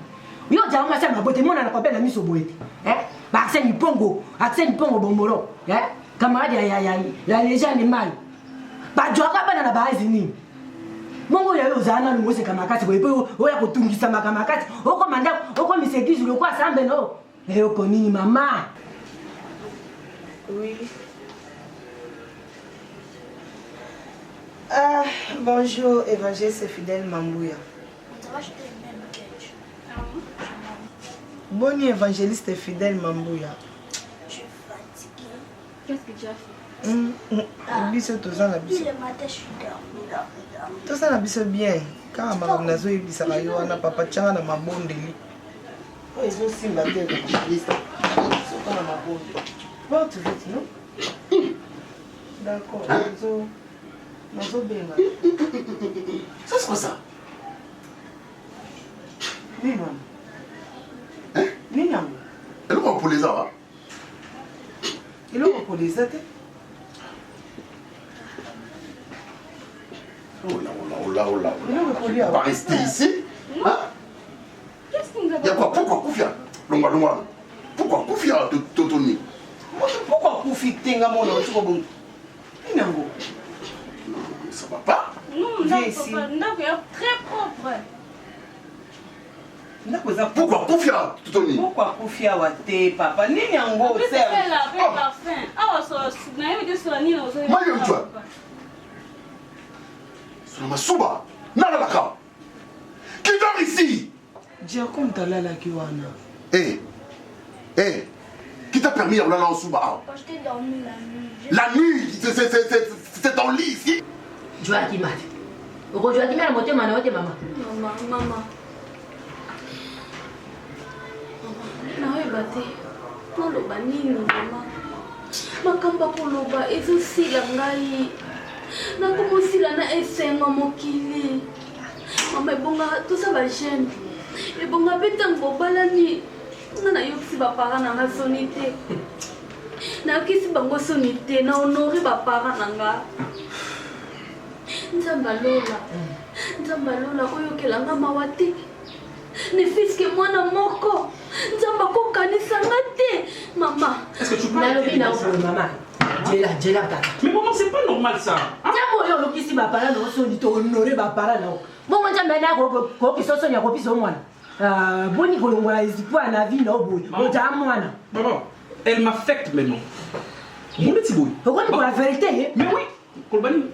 yo ja nga sa mabote mona na ko be na miso boete ba akseni pongo bomboro camarade ya lejane mali ba jwaka bana na baazi ni Mongo ya yo zana no mose kamakati bo oya kotungisa makamakati oko manda oko misegizi lo kwa sambe no. Eo konini maman. Oui. Bonjour, évangéliste Fidèle Mambouya. Bonne évangéliste Fidèle Mambouya. Je suis fatiguée. Qu'est-ce que tu as fait? Tout ça, le matin, je suis dormie là. Tout ça, c'est bien. Quand on m'a dit que ça va, papa tient dans ma bonne délit. Ils ont aussi ma tête. Ils sont pas dans ma bonne. Bon, tu veux, non? D'accord. Ils ont bien. Ça, c'est quoi ça? Oui, maman. Oui, maman. Elle va pour les arbres. Il va pour les arbres. Oh là. On va rester ici. Hein? Qu'est-ce que nous avons? Il y a quoi? Pourquoi Koufia? Longa. Pourquoi Koufia, Totoni? Pourquoi Koufi Tenga mon nom? Ça va pas? Non, papa, nous est très propre. Pourquoi Koufia, Totoni? Pourquoi Koufia Wate, papa? Nini ango, c'est la parfum. Ah, Moi, je veux toi. Souba, Nalabaka. Qui dort ici? Diakom Talala Kiwana. Qui t'a permis d'aller en Souba? Je t'ai dormi la nuit. La nuit? C'est ton lit ici? Joachim, Joachim, la montée, maman. Maman. Naoyeba te. Naloba nini mama? Makamba koloba ezosila ngai. Nakomosila na esenga mokili. Mama ebonga tosa ba jeune. Ebonga pe ntango bobalani. Nga nayokisi bapara na nga soni te. Nayokisi bango soni te. Na honore bapara na nga. Nzambe alola koyokela nga mawa te. Ne fiske mwana moko. Nzambe akokanisa nga te. Mama. Est-ce que tu peux nalobi na oko maman. Jela tata. Mais maman, c'est pas normal ça. Nzambe oyo olokisi bapara na osoni to honore bapara na. Bongo nzambe na kokiso sonya kopiso mwana. Boni kolongola espoir na vie na oboy. Ota mwana. Maman, elle m'affecte maintenant. Mon petit boy. Pourquoi pour la vérité? Mais oui. Kolbani,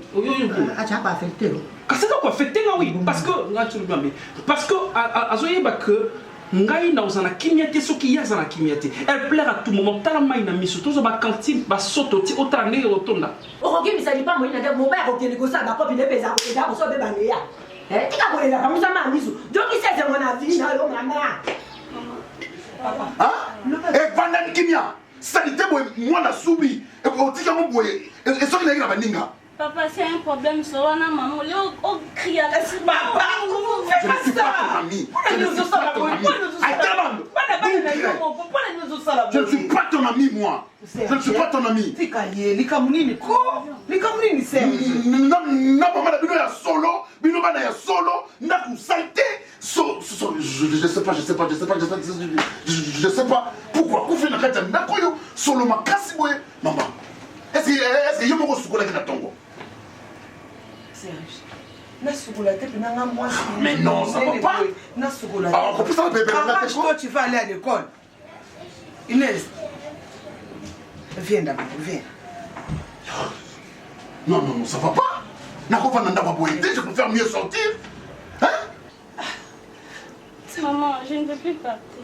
ah tu as pas affecté. Kasi ka ko affecté oui parce que azoyeba que ngai na uzana kimia te soki ya zana kimia te. Elle plaire à tout moment tala mai na miso tozo ba cantine ba soto ti otrange rotonda. Okoki misali pa moina de mon père okeli ko sa ba copine pesa ko so be bangeya. Tika kolela ka musa ma miso. Donc c'est mon avis na yo mama. Et Vandan Kimia, sanité moi na soubi et otika mo boye et so na baninga. Papa, c'est un problème sur la maman. On crie à la papa, comment vous faites ça? Je ne suis pas ton ami. Je ne suis pas ton ami, moi. Je ne suis pas ton ami. Non, maman, bino ya solo, bino bana ya solo, n'a ku salté. Je sais pas pourquoi ku fait na kata nakoyo solo makasi boye maman. Est-ce que yo moko sukola ki na tongo? Mais non, ça va pas. Alors, on peut ça bébé. Quand tu vas aller à l'école, Inès, viens d'abord, viens. Non, ça va pas. Je peux faire mieux sortir. Hein? Maman, je ne veux plus partir.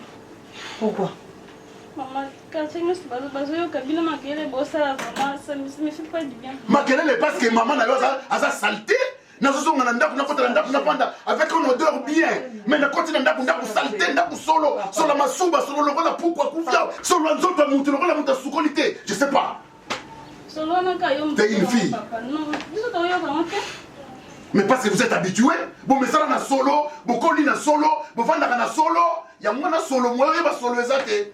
Pourquoi? Maman, quand tu me dis que ça me fait pas du bien. Makelele parce que maman a sa saleté. Avec une odeur bien. Mais na continue ndaku saleté, ndaku solo, solo masuba, solo lokola pourquoi kufia, solo nzoto mutu lokola muta sukolité. Je sais pas. T'es une fille. Mais parce que vous êtes habitué, bon mais ça na solo, bokoli na solo, bovanda na solo, ya mwana solo, moi yeba solo ezate.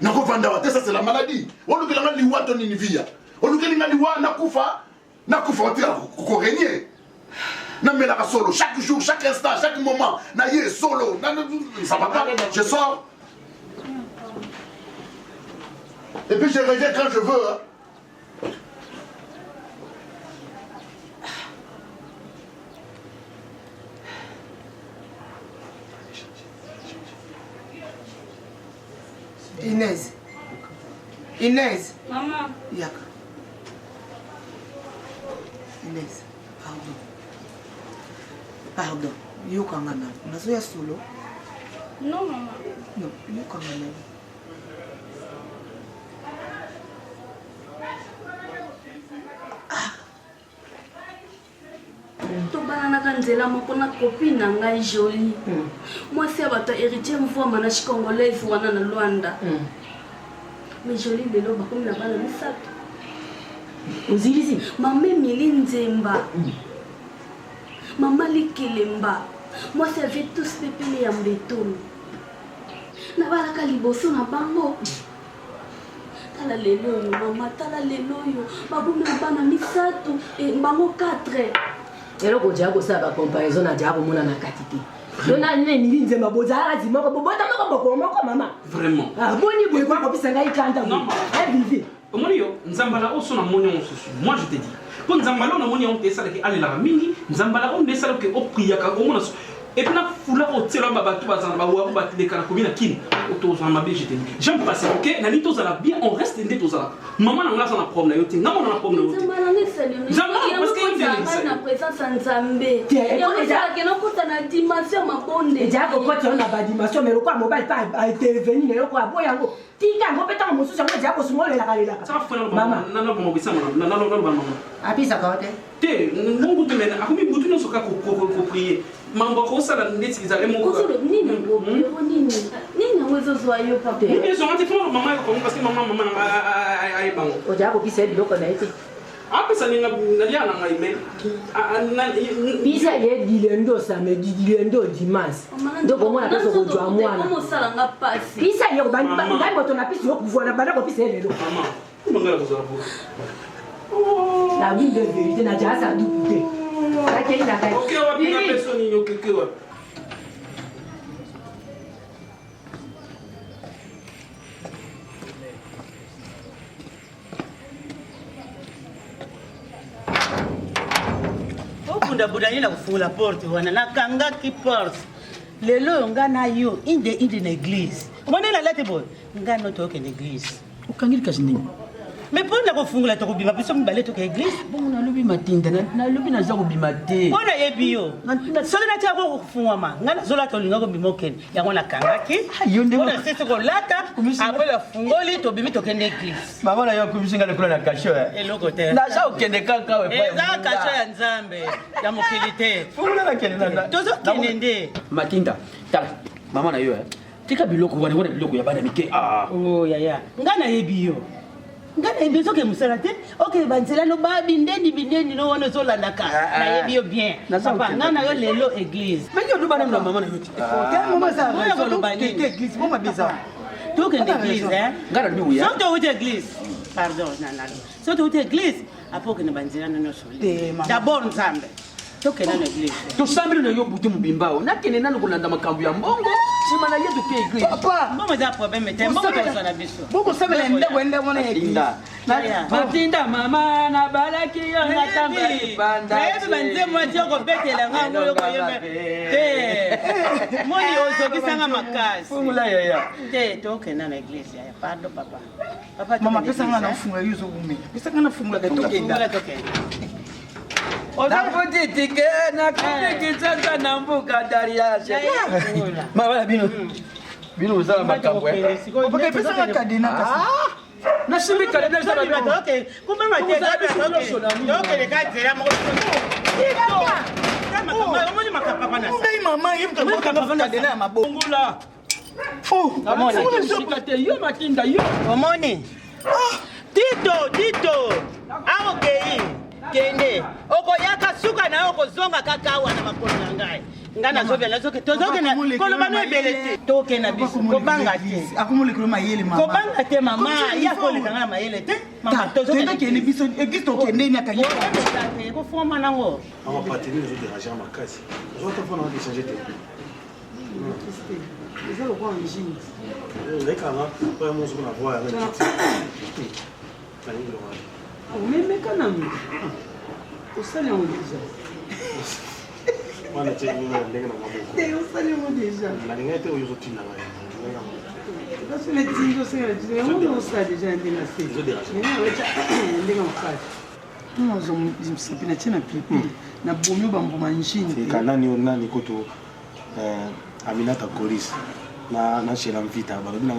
Nako vanda wa ça c'est la maladie. Olukelanga liwa to ninivia. Olukelinga liwa nakufa otira ko régner. Non mais la solo chaque jour, chaque instant, chaque moment, na yé solo, ça va pas, je sors. Et puis je reviens quand je veux. Hein. Inès. Maman. Yaka. Inès, pardon. Yo kangana. Nazo ya solo. Non, maman. Non, yo kangana. tobananaka nzela moko na copine na ngai Jolie. Mwasi ya bato héritier mvwama na chikongolaise wana na Luanda. Mais Jolie lelo bakomi na bana misato. Ozilisi mama Emily Nzemba, mama Likelemba, mwasi avait tous pepele ya mbetoni na balaka liboso na bango. Tala lelo oyo mama, tala lelo oyo babomi na bana misato bango 4. eloko ojaa kosala bacomparaison na jaa komona na kati te yona nini Emily Nzemba bozala dimoko bobota moko moko mama vraiment boni boye kwa kopisa ngai kanda vive omoni yo nzambala oso na moni mosusu moi je te dis po nzambala on a moni on te sala ke alela mingi nzambala on desala ke opriaka omona et puis na fula otela babatu bazana ba wa batleka na komina kin otoza mabe je te dis j'aime passer OK na lito zala bien on reste ndé tozala maman na ngasa na problème na yo te ngamo na problème na yo te nzambala ngesali parce que il na présence nzambe ya que non kota na dimension mabonde ja ko kota na ba dimension mais lokwa mobile pas a intervenir le lokwa boya ngo tika ngo peta mo susu ngo ja ko sumolela kalela mama na na mo bisa na na mama apisa ka hote te ngongo te mena akumi butu no soka ko prier mambo ko sala ndeti za emo ko nini wezo zoyo papa mais so ngati fo mama ko parce que mama ay bango o ja ko pisa biloko na eti apesa ninga naliana ngai me pisa ye dilendo samedi dilendo dimanche ndoko mwana peso ko jwa mwana komo sala nga pasi pisa ye ko bani ngai moto na pisi yo pouvoir na bana ko pisa ye lelo mama mangala ko zara bo la vie de vérité na ja sa dupute OK wa pika peso ni yo keke wa budani na kufungula porte wana nakangaki porte lelo nga na yo inde na église mwana la lete boy nga no toke na église ukangiri kasi nini mais pour na kufungula to kubima biso mbale to ka église bon na lobi matinda na lobi na za kubima te bona yebi yo solo na tia ko kufungwa ma nga na zola to linga ko bimoken yango nakangaki yo nde bona sisi ko lata après la fungoli to bimi to kende église mama na yo kumisinga le kula na kasho eloko te na za ukende kaka we eza kasho ya nzambe ya mokilite fungula na kende na tozo kende matinda tala mama na yo tika biloko wana biloko ya bana mike oh yaya nga na yebi yo ngana ebiso ke musala te okay banzela no ba bindeni no wono so landaka na yebi yo bien papa ngana yo lelo église mais yo duba na maman na yoti quel moment ça va so lo bani église moma bizarre to ke église ngana ni uya so to wote église pardon nana so to wote église apo ke na banzela no so d'abord nzambe to ke na église to sambile na yo buti mubimbao nakene nanu kulanda makambu ya mbongo sima na yetu ke église papa mama za problème te mbongo to na biso boko sabela ndego mona église Matinda mama na balaki yo na tamba banda. Ebe banze mwati ko betela ngango yo koyeme. Moni ozo kisanga makasi. Fungula yaya. To kena na église ya. Pardon papa. Papa mama pesa ngana funga yuzo kume. Pesa ngana funga ke tokenda. Nafuti tike na kitanda na mbuka dariashe. Mama bino. Bino uzala makabwe. Papa pesa ngana kadina kasi. Nashimika na nashara no. Okay. Kumbe mate okay le kadzera mo. Kama moni makapapa na. Ngai mama yim ka papa na dena mabongula. Amoni shikate yo matinda yo. Omoni. Tito. Aokei. Kende. Okoyaka suka na okozonga kakawa na makolo na ngai. Ngana zobya na zoke tozoke na koloba no ebelete toke na biso kobanga te akumuli kilo mayele mama kobanga te mama ya koleka na mayele te mama tozoke tenda kene biso egisto kene ni akanya ko foma nango on va partir nous déranger ma case je vais te prendre en changer te ils ont quoi en jean les camarades pas mon sur la voix avec mais quand même au salon déjà Wana tena ndenge na maboko. Teo sale mo déjà. Na ninga te oyo tina ba. Parce que les tigres c'est on ça déjà ndenge na fait. Ndenge na fait. Non, je me sapina tena pipi. Na bomyo bamboma nchini. Kanani nani koto Aminata Koris. Na shela mvita ba bina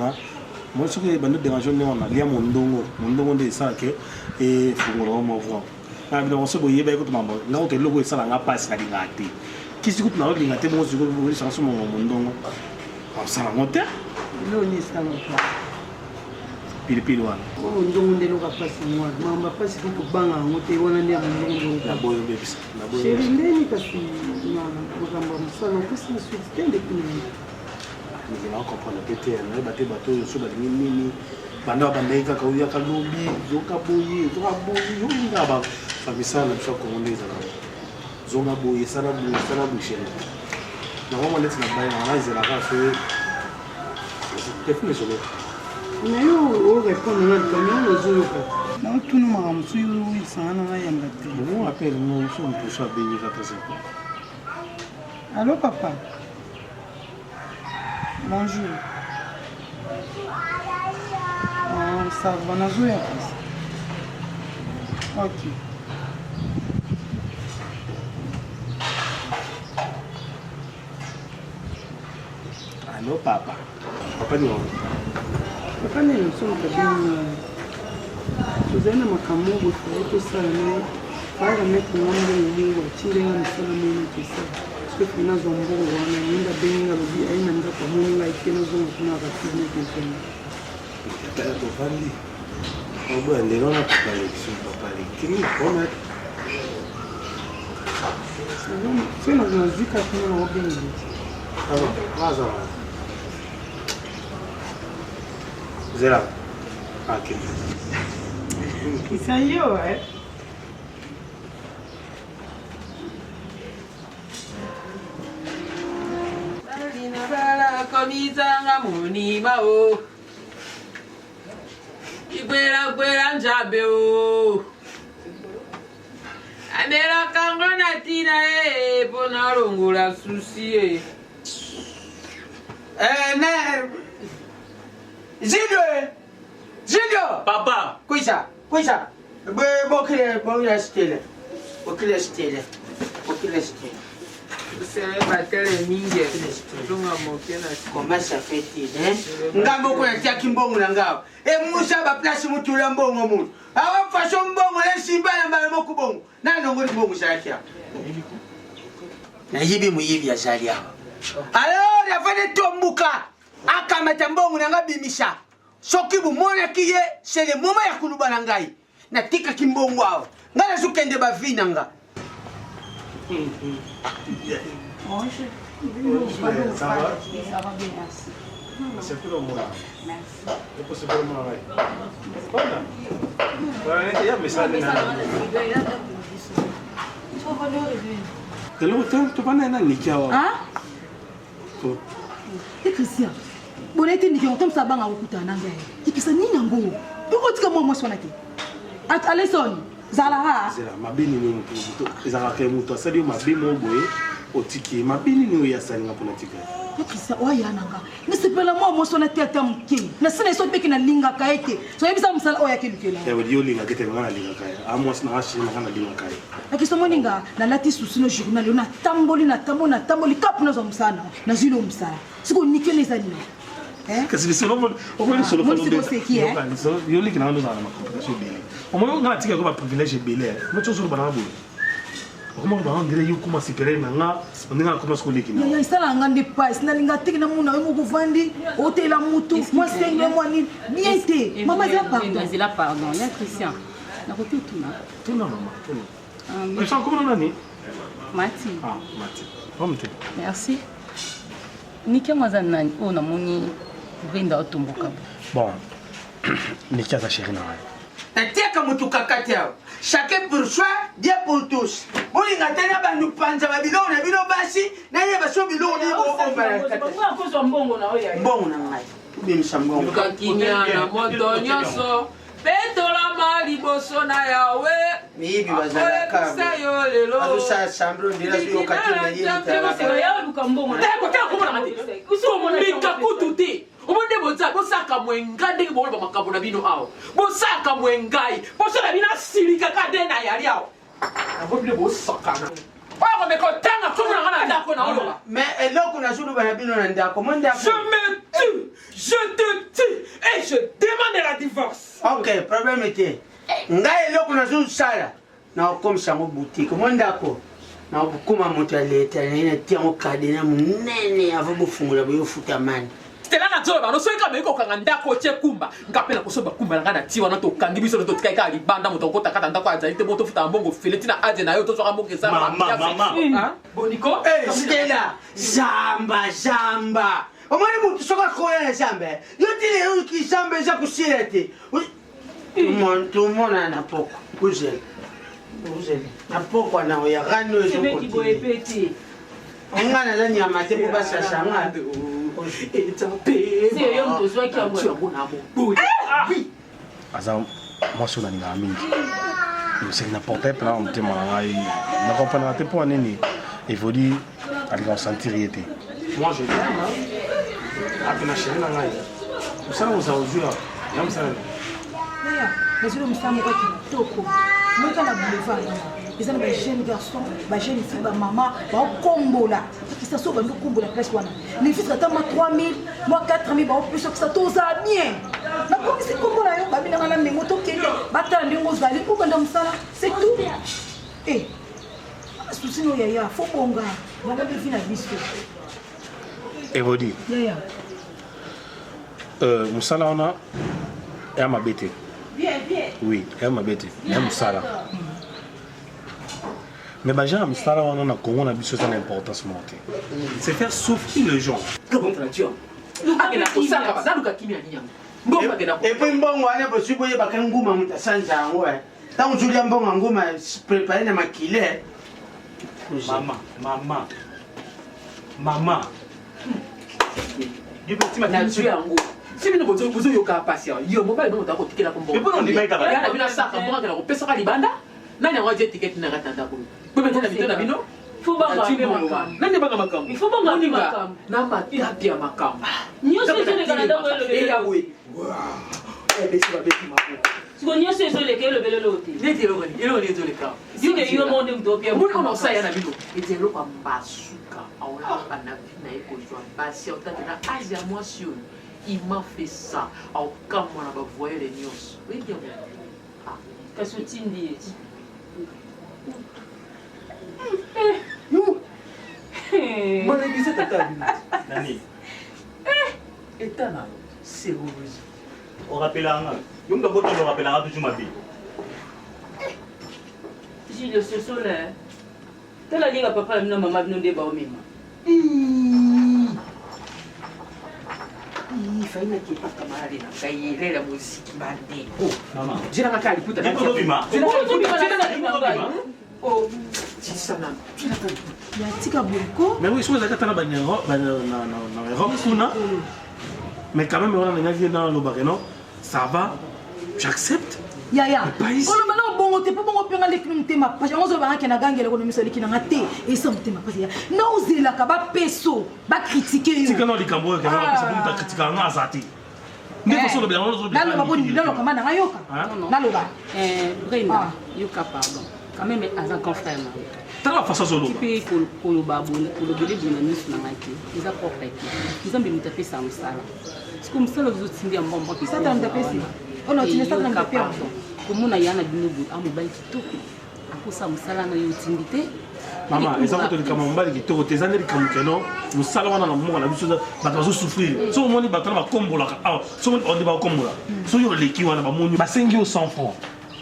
moi ce que bande dérange ne on a lia mondongo de ça que et funguro mo vo. Na bina so boye ba ko to mambo. Na o te logo sala nga pass na dingate. Kisi kutu na lo dingate mo zo ko chanson mo mondongo. On sala moteur. Lo ni sala moteur. Pilipili wana. Oh ndongo ndelo ka pasi mwa. Mamba pasi ko banga ngote wana ndia mondongo. Na boyo bebisa. Na boyo. Chéri ndeni kasi na makamba musala ko si suite tende kuni. Nzela comprendre pété na baté bato so ba nini banda bandeka ka uya ka lobi zoka boye yo ngaba famisana msha kuongeza na zonga boye sana bushela na mama leti na baye na nzela ka so tefune solo na yo o répondre na camion ozoyoka na tunu mama suyu sana na yanga te bon appelle nous sommes tous à béni ça ça. Allô papa. Bonjour. Ça va, on a joué à ça. Ok. Allô papa. Papa ni on. Papa ni on sont bien. Vous avez ma caméra, vous faites tout ça, mais pas mettre mon nom ou tirer un seul nom tout ça. Parce que nous avons un benga lobi aina nda kwa mungu aikena zongo kuna rakini kesema. Tata tofandi. Obo ndelo na papa lection papa lekini koma. C'est na zika kuna na obengi. Waza. Zera. Okay. Kisayo Komizanga munima o Igwera njabe o Amera kangona tina bona rongula susi Ne Zido Papa Kuisa Bokile stele C'est batele mingi Tunga mokena Comment ça fait-il Ngambo kwa tia kimbongo na ngao musa ba place mutula mbongo mu awa façon mbongo le sibala mbala mokubongo na ndongo ni mbongo shakia na yibi muyibi ya shalia alors ya fane tombuka akamata mbongo na ngabimisha soki bomonaki ye c'est le moment ya koluba na ngai natikaki mbongo awa ngai nazokende bavi na nga Ça va? Ça va bien, merci. C'est tout le monde. Merci. C'est possible de moi, il y a un message. Tu vas aller à Nikia. Hein? Et Christian, bon, tu es Nikia, tu es sabang à Okuta Nanga. Tu es Sani Nango. Pourquoi tu es moi, moi, Alison, Zalaha. C'est là, ma béni, Zalaha, c'est là, ma béni, otiki mabini ni ya salinga pona tika Christian oya nanga nisipela mo mo sona tete mke na sina so peki na linga kaeke so yebisa msala oya kelukela ya wodi yolinga kete ngana linga kaya amos na ashi na kana linga kaya akiso moninga na lati susino journal na tamboli kap na zo msana na zilo msala siko nikele zani kasi solo o mo solo fa ndo yolinga na ndo za na makompetation bele o mo ngana tika ko ba privilege bele mo tso solo bana bo comment on dirait que comment supérieur nanga on est comment scolaire qui ya isala ngande pas na linga tiki na muna mo kuvandi hôtel la mutu moi senge moi ni niente mama ya pardon ya Christian na ko tuna mama mais ça comment on nani Mati Mati pomte merci Nikia mwaza nani ona moni venda otumbuka bon Nikia za chérie na Tiaka mutu kakati yao. Chacun pour soi, Dieu pour tous. Bolinga tena bandu panza babilo na bino basi na ye baso bilo ni bo ombala kata. Mbongo na oya. Mbongo na ngai. Tubimisa mbongo. Lukakinyana moto nyonso. Petola mali boso na yawe. Mibi bazala kama. Azusa sambro ndira sio kati na yini tala. Yawe lukambongo. Taka kumona mati. Uso mika kututi. Omonde boza bosaka mwenga ndenge bolo bamakambo na bino awo bosaka mwengai bosala bina silika kade na yali awo abobile bosakana wa me kotanga komona ngana ndako na oloba mais eloko na zulu bana bino na ndako mo ndako je te tue et je demande la divorce. OK problème était ngai eloko na zulu sala na okomisa ngo boutique mo ndako na okuma moto ya leta na tiamo kade na munene avo bofungula boyo futa mani Stella na zoba no soika meko kanga ndako che kumba ngapela kosoba kumba ngana tiwa na to kangi biso to tikai ka libanda moto kota kata ndako aza ite moto futa mbongo filetina aje na yo to soka mbongo za mama boniko Stella jamba omani mutu soka koya na jambe yo tile yo ki jambe za kusilete tout monde na poko uzele na poko na ya gano zo ko ti ngana la nyama te ko basa shanga moi sur la ligne c'est n'importe quoi on te marie na comprendre te pour nini évolue avec un sentir été moi je dis à la chaîne là vous savez vous avez vu là même ça mais je me sens moi qui toko moi quand la boulevard ils ont des jeunes garçons des jeunes filles ba maman ba kombola qui ça sauve nous kombola presque wana les filles attendent 3000 moi 4000 ba plus que ça tout ça bien na comme c'est kombola yo ba bina na moto kende batala ndingo zali pour banda msala c'est tout eh souci no yaya faut bonga na ba fina biso Evodi yaya musala ona ya mabete bien oui ya mabete ya musala mais les gens on a Congo a besoin d'une importance montée. C'est faire souffrir les gens. Et puis mbongo wana possible ye bakanguma mutasanja ngo eh. Tant Julia mbongo nguma préparer na makile. Mama. Du petit matin tu yango. Si bino bozo bozo yoka patient. Yo mobile bongo tako tikela ko mbongo. Mais bon on dit pas ya na bino saka mbongo na ko pesa ka libanda. Nani yango je ticket na katanda ko. Bebe tena bitona bino. Fubanga makam. Nani banga makam? Fubanga makam. Na matapia makam. Nyoso zile Canada ko le yawe. Besi ba besi mako. Siko nyoso zile ke le belelo oti. Neti lo ngani, elo neti le ka. Sike yo monde mtopia. Mbona kama usaya na bino? Eti lo kwa mbasuka. Aula bana na eko jwa basi otata na azi ya mwasi yo. Il m'a fait ça. Au comme on a voyé les news. Oui bien. Ah, qu'est-ce que tu dis? Mwana ngise tata nani? Etana serologie. On rappellera. Yo me dois le rappellera toujours ma vie. Gilles, le soso là. T'as la ligue à papa, non, maman, non, débat au même. Il fallait que pas camarade na kaile la musique bande. Oh, maman. Jina makali kuta. Niko bima. Oh, c'est ça là. Jina makali. Ya tika boko. Mais oui, je suis d'accord avec mais quand même, on a dans le barreau, ça va, j'accepte. Yaya, kono mana bongo te bongo penga lekinu tema parce que on zo banga kena gangela kono misali kina ngate et ça tema parce que na ozela ka ba peso ba critiquer yo tika no likambo ka ba peso bunta critique nga azati ndeko so le bien on zo bien dans le baboni dans le kamana ngayoka dans le ba Brenda yoka pardon quand même as un confrère t'as la façon solo qui peut pour le baboni pour le bébé de nani sur la maki ils a porté ils ont bien tapé ça au sala c'est comme ça le vous tindi en bon ça t'a tapé ça on a utilisé ça dans le papier comme on a yana binobu a mobile kitoko akosa musala na yotimité mama eza ko to likama mobile kitoko te zaneli kamukeno musala wana na monga na biso ba bazo souffrir so moni ba tana ba kombola ah so on dit ba kombola so yo leki wana ba moni ba sengi au 100 francs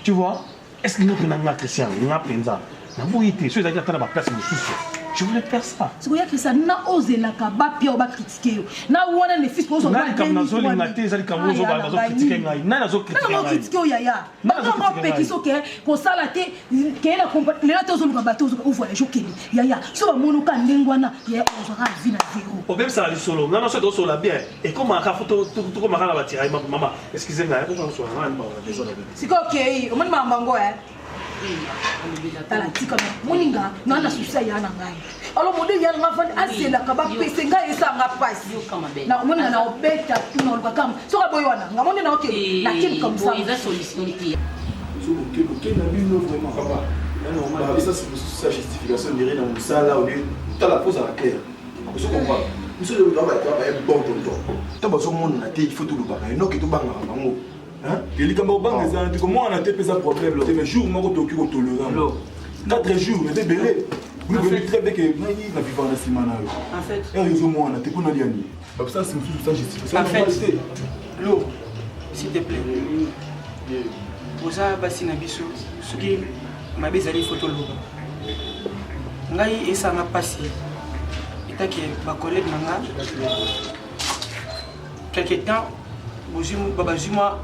tu vois est-ce que nous prenons la Christian nga penza na boyité so ezaki tana ba place mususu je voulais faire ça. C'est quoi que ça n'a osé la kaba pia ou ba critiquer. Na wana les fils pour so ba comme nazo lingate zali comme zo ba nazo critiquer ngai. Na nazo critiquer ngai. Na critiquer yaya. Na ko pe ki so ke ko sala te ke na comporte na to zo lu bateau zo ouvre les jours kili. Yaya, so ba monu ka ndengwana ya ozo ka vina zéro. O même ça la solo. Na no so do so la bien. Et comme aka photo tout comme aka la batira maman. Excusez-moi, pourquoi on soit là désolé. C'est quoi OK, o mani mambango tala tika moninga nana susa ya na ngai alors modeli ya nga fandi asela ka ba pese ngai esa nga pasi na moninga na obeta tuna olwa kam so ka boywana nga moninga OK na kim comme ça ils a solution qui so OK na bino vraiment papa normal ça c'est sa justification dirait dans ça là on est dans la pose à la claire vous comprenez monsieur le doit être bon tonton to bazo mona na te il faut tout le baba no ki to banga bango likambo banga eza te comment on a te pesa problème mais jour moko toki ko tolérant 4 jours mais belé vous venez très bien que nani na vivre na simana en fait et ils ont te pona liani ça c'est une ça justification en fait l'eau s'il te plaît posa basi na biso soki mabe zali photo loba ngai esa nga pasi itaki ba collègue nanga quelque temps bozimu baba zuma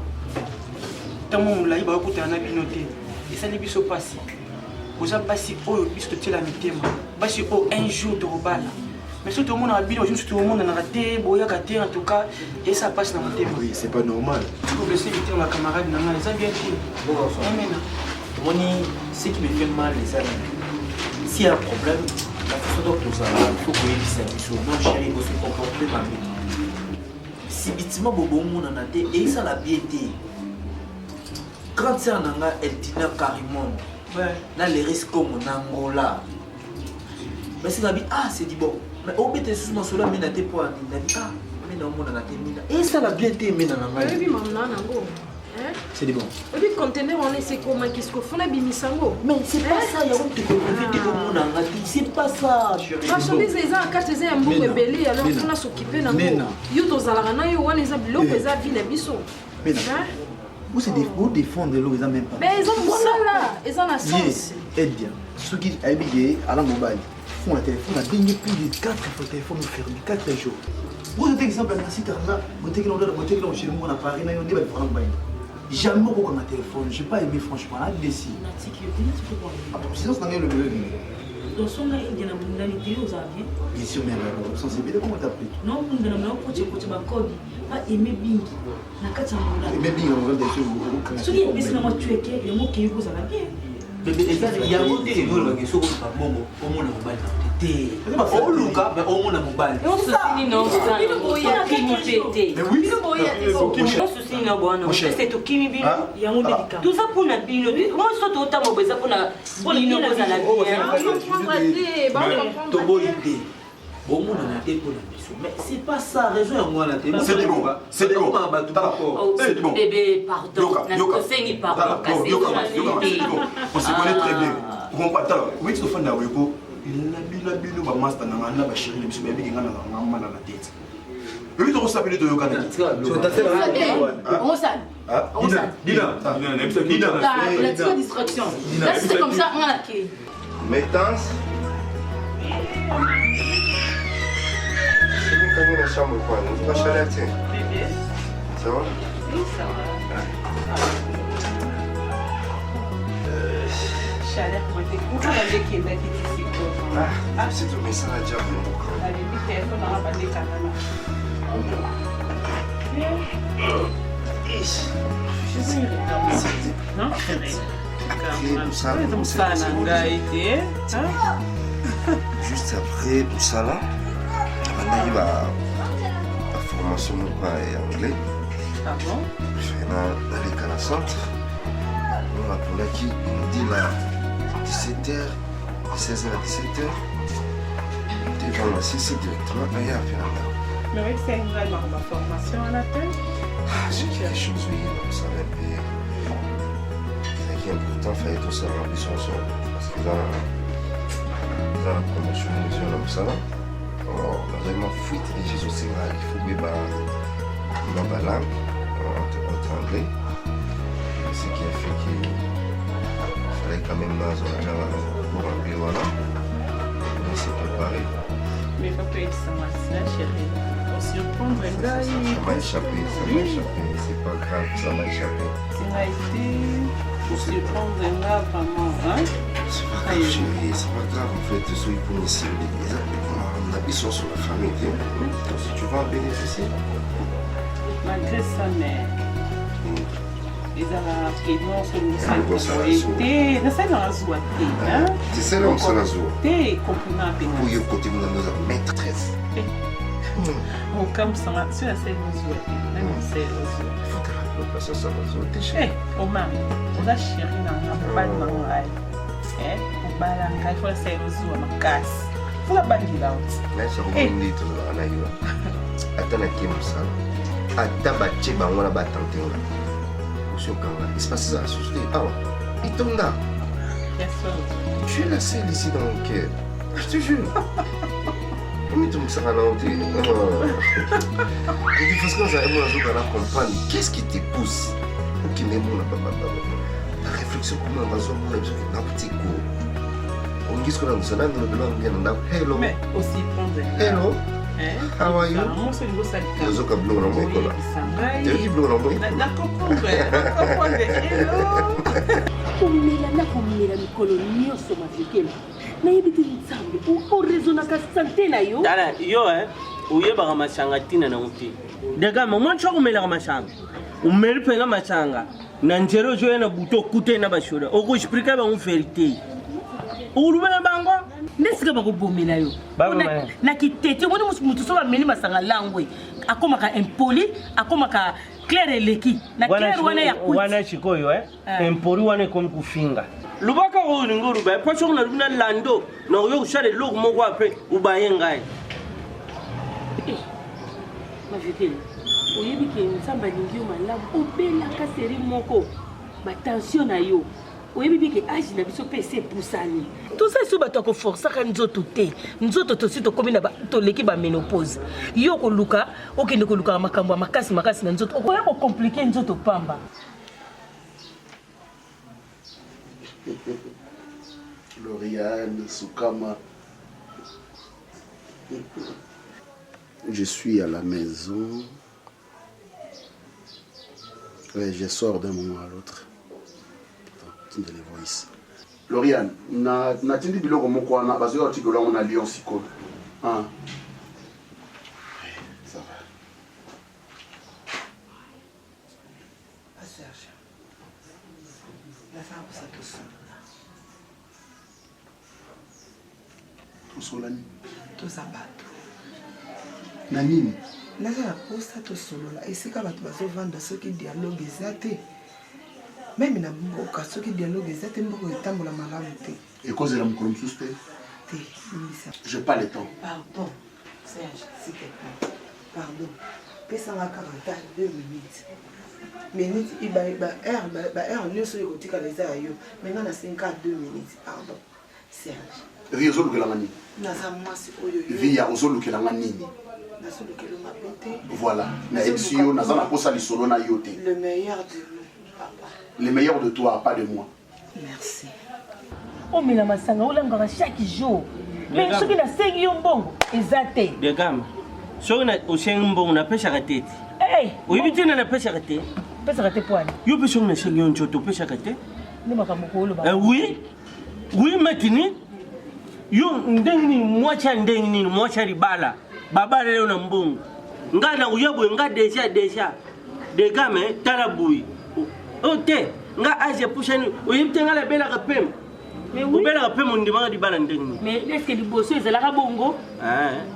tamo mulai ba ko tana binoté esali biso pasi boza basi oyo biso tela mitema basi o un jour de robala mais surtout mon habilo juste tout le monde na raté boya katé en tout cas et ça passe dans mon thème oui c'est pas normal pour blesser vite la camarade nanga les a bien dit amen moni ce qui me fait mal les amis s'il y a un problème la façon dont tout ça il faut que il s'habitue non chérie vous se comporter mal si bitima bobo mon na té et ça la biété quand c'est en anga elle dit carrément dans les risques comme en Angola mais c'est la vie ah c'est dit bon mais au bête sous mon sola mais na té pour na dit ah mais non mon na té mina et ça la biété mais na nga oui maman nango c'est dit bon et puis conteneur on est comment qu'est-ce qu'on fait la bimisango mais c'est pas ça il y a te profiter de mon anga c'est pas ça chérie marchandise les ans quatre ans un beaucoup belé alors on a s'occuper nango yo tozalaka na yo wana eza biloko eza ville biso où c'est pour défendre l'eau ils ont même pas mais ils ont ça là ils ont la sens aide bien ceux qui habillés à la mobile font un téléphone a gagné plus de 4 téléphones fermés 4 jours vous avez exemple à site là vous avez que chez nous on a Paris on dit jamais beaucoup comme un téléphone j'ai pas aimé franchement là décis sinon c'est le bébé dans son là il y a une mondialité aux avions bien sûr mais sensibilité comment t'appelles non on a un coach ba code pas aimer bingi na kati ngula aimer bingi on va dire so il est moi tu es que le mot qui vous a bien bébé il y a un côté de l'eau qui sont pas bon au monde mobile té au luka mais au monde mobile on se dit non ça il boya qui nous pété mais oui on se dit non bon c'est tout qui bino ya un délicat tout ça pour na bino moi so to ta mo beza pour na bino ko za la bien to boyité bon monde na té pour mais c'est pas ça raison en moi la té c'est du bon c'est du bon c'est du bon bébé pardon c'est ni pardon on se connaît très bien on pas ta oui tu fais na weko il a bino ba master na ngana ba chérie biso ba biki ngana ngama na tête Oui, tu as appelé Toyo Kana. Dina. La petite distraction. Là, c'est comme ça, on a la clé. Maintenance. C'est vous qui la chambre quoi? Vous pas chaleur, tiens. Ça va? Oui, ça va. Chaleur, moi, t'es content avec qui est là qui est ici. Ah, c'est tout, mais ça va déjà bien. Allez, vite, téléphone, on va pas des canaux. Non, c'est vrai. Juste après tout ça là, on a la formation en anglais. Ah bon? Je vais dans les canaux centre. On a pour qui nous dit là 17h, 16h à 17h. Devant la CC directement, il y a fait là. Mais oui, c'est vraiment ma formation à la tête. C'est quelque chose, oui, ça va être. Ce qui est important, il fallait tout ça remplir son son. Parce que dans la promotion, nous sommes ça là. On a vraiment fouillé les Jésus, c'est là. Il faut que ma langue, entre anglais. Ce qui a fait qu'il fallait quand même dans pour remplir voilà. On s'est préparé. Mais il faut que ça marche là, chérie. Pour surprendre un gars. Ça m'a échappé, c'est pas grave, ça m'a échappé. Ça a été pour surprendre un gars vraiment, hein? C'est pas grave, chérie, c'est pas grave en fait, ceux qui pour ici, on a mis sur la famille, donc si tu vas en bénéficier. Malgré ça, mais ils ont non seulement été, dans cette raison, hein? C'est ça là, on s'en a joué. T'es comprenant pour y côté de nos maîtresses. Mon camp s'en a tué à cette mesure. Même c'est mesure. Il faut que la place ça va jouer. Eh, au mari, on a chéri dans la balle de l'oreille. Eh, au bal à il faut la faire mesure à ma casse. Il faut la balle de l'autre. Mais ça va me dire tout là, Anaïla. Attends, la qui ça. Attends, bah, tu vas on a battu en terre. Il se passe ça, ah, il tombe là. Tu es la seule ici dans mon cœur. Je te jure. Mais tu me sers à l'entrée. Je dis, parce que ça va comprendre. Qu'est-ce qui te pousse pour qu'il n'ait pas la réflexion, comment on va se faire un petit coup. On dit que nous sommes dans hello. Mais aussi prendre. Hello. How are you? Moi, c'est une grosse salle. Je suis bleu dans mon école. Tu es bleu dans mon école. D'accord, hello. Kumela na kumela mikolo nyonso mafikela. Nayebiti nzambe ukorezonaka sante na yo. Tala yo uyebaka mashanga tina na uti. Daga mama choko mela mashanga. Umeli pena mashanga. Na njero jo na buto kute na bashoda. Oko explica ba un vérité. Urubela bango ndesika bakobomela yo na kitete ngoni mutu so bameli masanga langwe akomaka impoli akomaka claire eleki na claire wana ya kuti wana chikoyo impoli wana komi kufinga lubaka ko nguru ba pacho na luna lando na yo kushale logo moko après ubaye ngai mavikeli oyebi ke nsamba lingi yo malamu obela ka seri moko ba tension na yo oyebi ke age na biso pese pusani tout ça so bato ko forcer ka nzoto te nzoto to sito komi na to leki ba menopause yo ko luka okende ko luka makambo makasi na nzoto okoya ko compliquer nzoto pamba. Lauriane, Soukama. Je suis à la maison. Ouais, je sors d'un moment à l'autre. De les voices. Lauriane, na tindi biloko moko na bazo article là on a Lyon Siko. Ah. Ça va. Serge. La femme ça tout seul. Tout solani. Tout sabato. Na nini? Na za posta to solo la esika bato bazo vanda soki dialogue ezate. Même na mboka soki dialogue ezate mboko etambola malamu te. Et cause la mukolo msusu te? Te, j'ai pas le temps. Pardon, Serge, s'il te plaît. Pardon. Pesanga 42 minutes. Minutes ba heure nyonso ekotika leza yo. Maintenant na 52 minutes. Pardon. Serge. Vi ozolukela nga nini? Naza mwasi oyo yo. Via ozolukela nga nini? Nazolukela mabe te. Voilà. Na yebisi yo naza na posa lisolo na yo te. Le meilleur de nous, papa. Le meilleur de toi, pas de moi. Merci. omela masanga olangaka chaque jour mais soki nasengi yo mbongo eza te Degama soki osengi mbongo napesaka te ti oyebi te na napesaka te pesaka te poani yo mpe soki nasengi yo nzoto opesaka te nde makambo kooloba oui oui matini yo ndenge nini mwasi ya ndenge nini mwasi ya libala babala yo na mbongo nga na uya boye nga deja Degama tala boye o te nga age pushani oyebi te nga labelaka pema obelaka mpe mondimaka libala ndenge nini mais eske liboso ezalaka bongo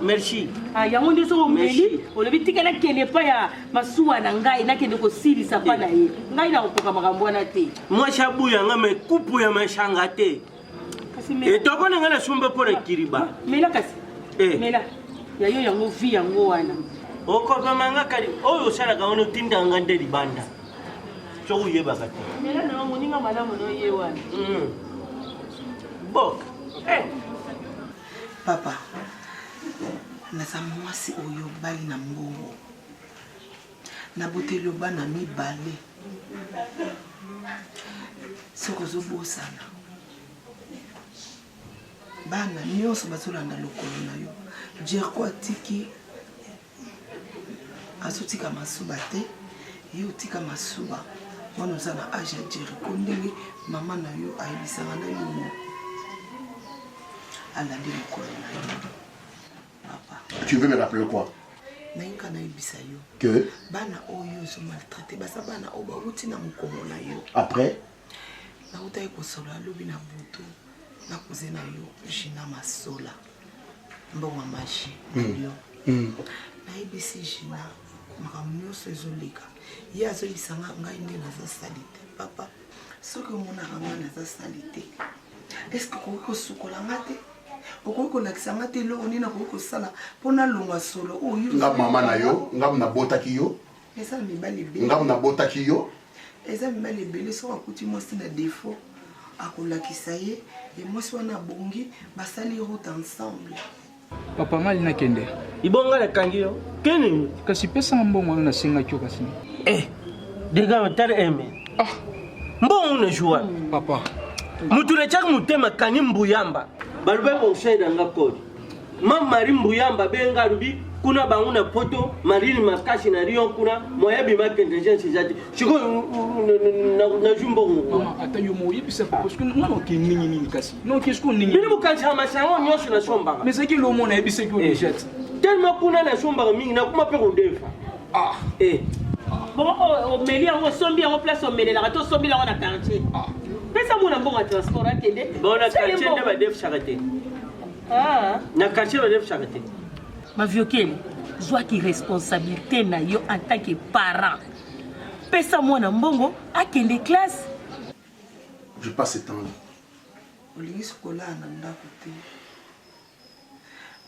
merci yango nde soki omeli olobi tika nakende epai ya masuwa na ngai nakende kosilisa mpa na ye ngai nakokoka makambo wana te mwasi abuya nga me kupu ya mashanga te etoko na ngai nasomba mpo na kiriba mela kasi mela yayo yango vi yango wana okopamanga kali oyo osalaka wana otindaka nga nde libanda soki oyebaka te mela na moninga malamu noye wana bok Papa, naza mwasi oyo bali na mbongo. Naboteli bana mibale. Soko zobosana. Bana nyonso bazolanda lokolo na yo. Jerko atiki azotika masuba te. Yo tika masuba. Mwana oza na age ya Jeriko ndenge mama na yo ayebisanga na yo. Tu veux me rappeler quoi? Que après est-ce que vous avez okoko lakisanga te lo onina ko sala pona longa solo oyo nga mama na yo ngam na botaki yo esa mibali be ngam na botaki yo esa mibali bele so akuti mosi na défaut akolakisa ye et mosi wana bongi basali route ensemble papa ngali nakende ibonga la kangi yo keni kasi pesa mbongo na singa kyo kasi Degama tar eme mbongo na joie papa mutu na chaka mutema kani mbuyamba balube bonshaida nga kodi mari mbuyamba benga rubi kuna banguna poto marini makashi na rion kuna moyabi makendejensi jati shiko na jumbo mama ata yo moyi bisa parce que non ki nini kasi non qu'est-ce qu'on nini bini bukancha mashango nyosho na shomba mais c'est que le monde ebise ko le jet tellement kuna na shomba mingi na kuma pe ko defa bon o meli yango sombi yango place o meli la to sombi la na quartier pesa mona mbonga transport akende bona quartier nde ba def charité na quartier ba def charité maviokeli zwa ki responsabilité na yo en tant que parent pesa mona mbongo akende classe je passe ce temps là olingi skola na ndako te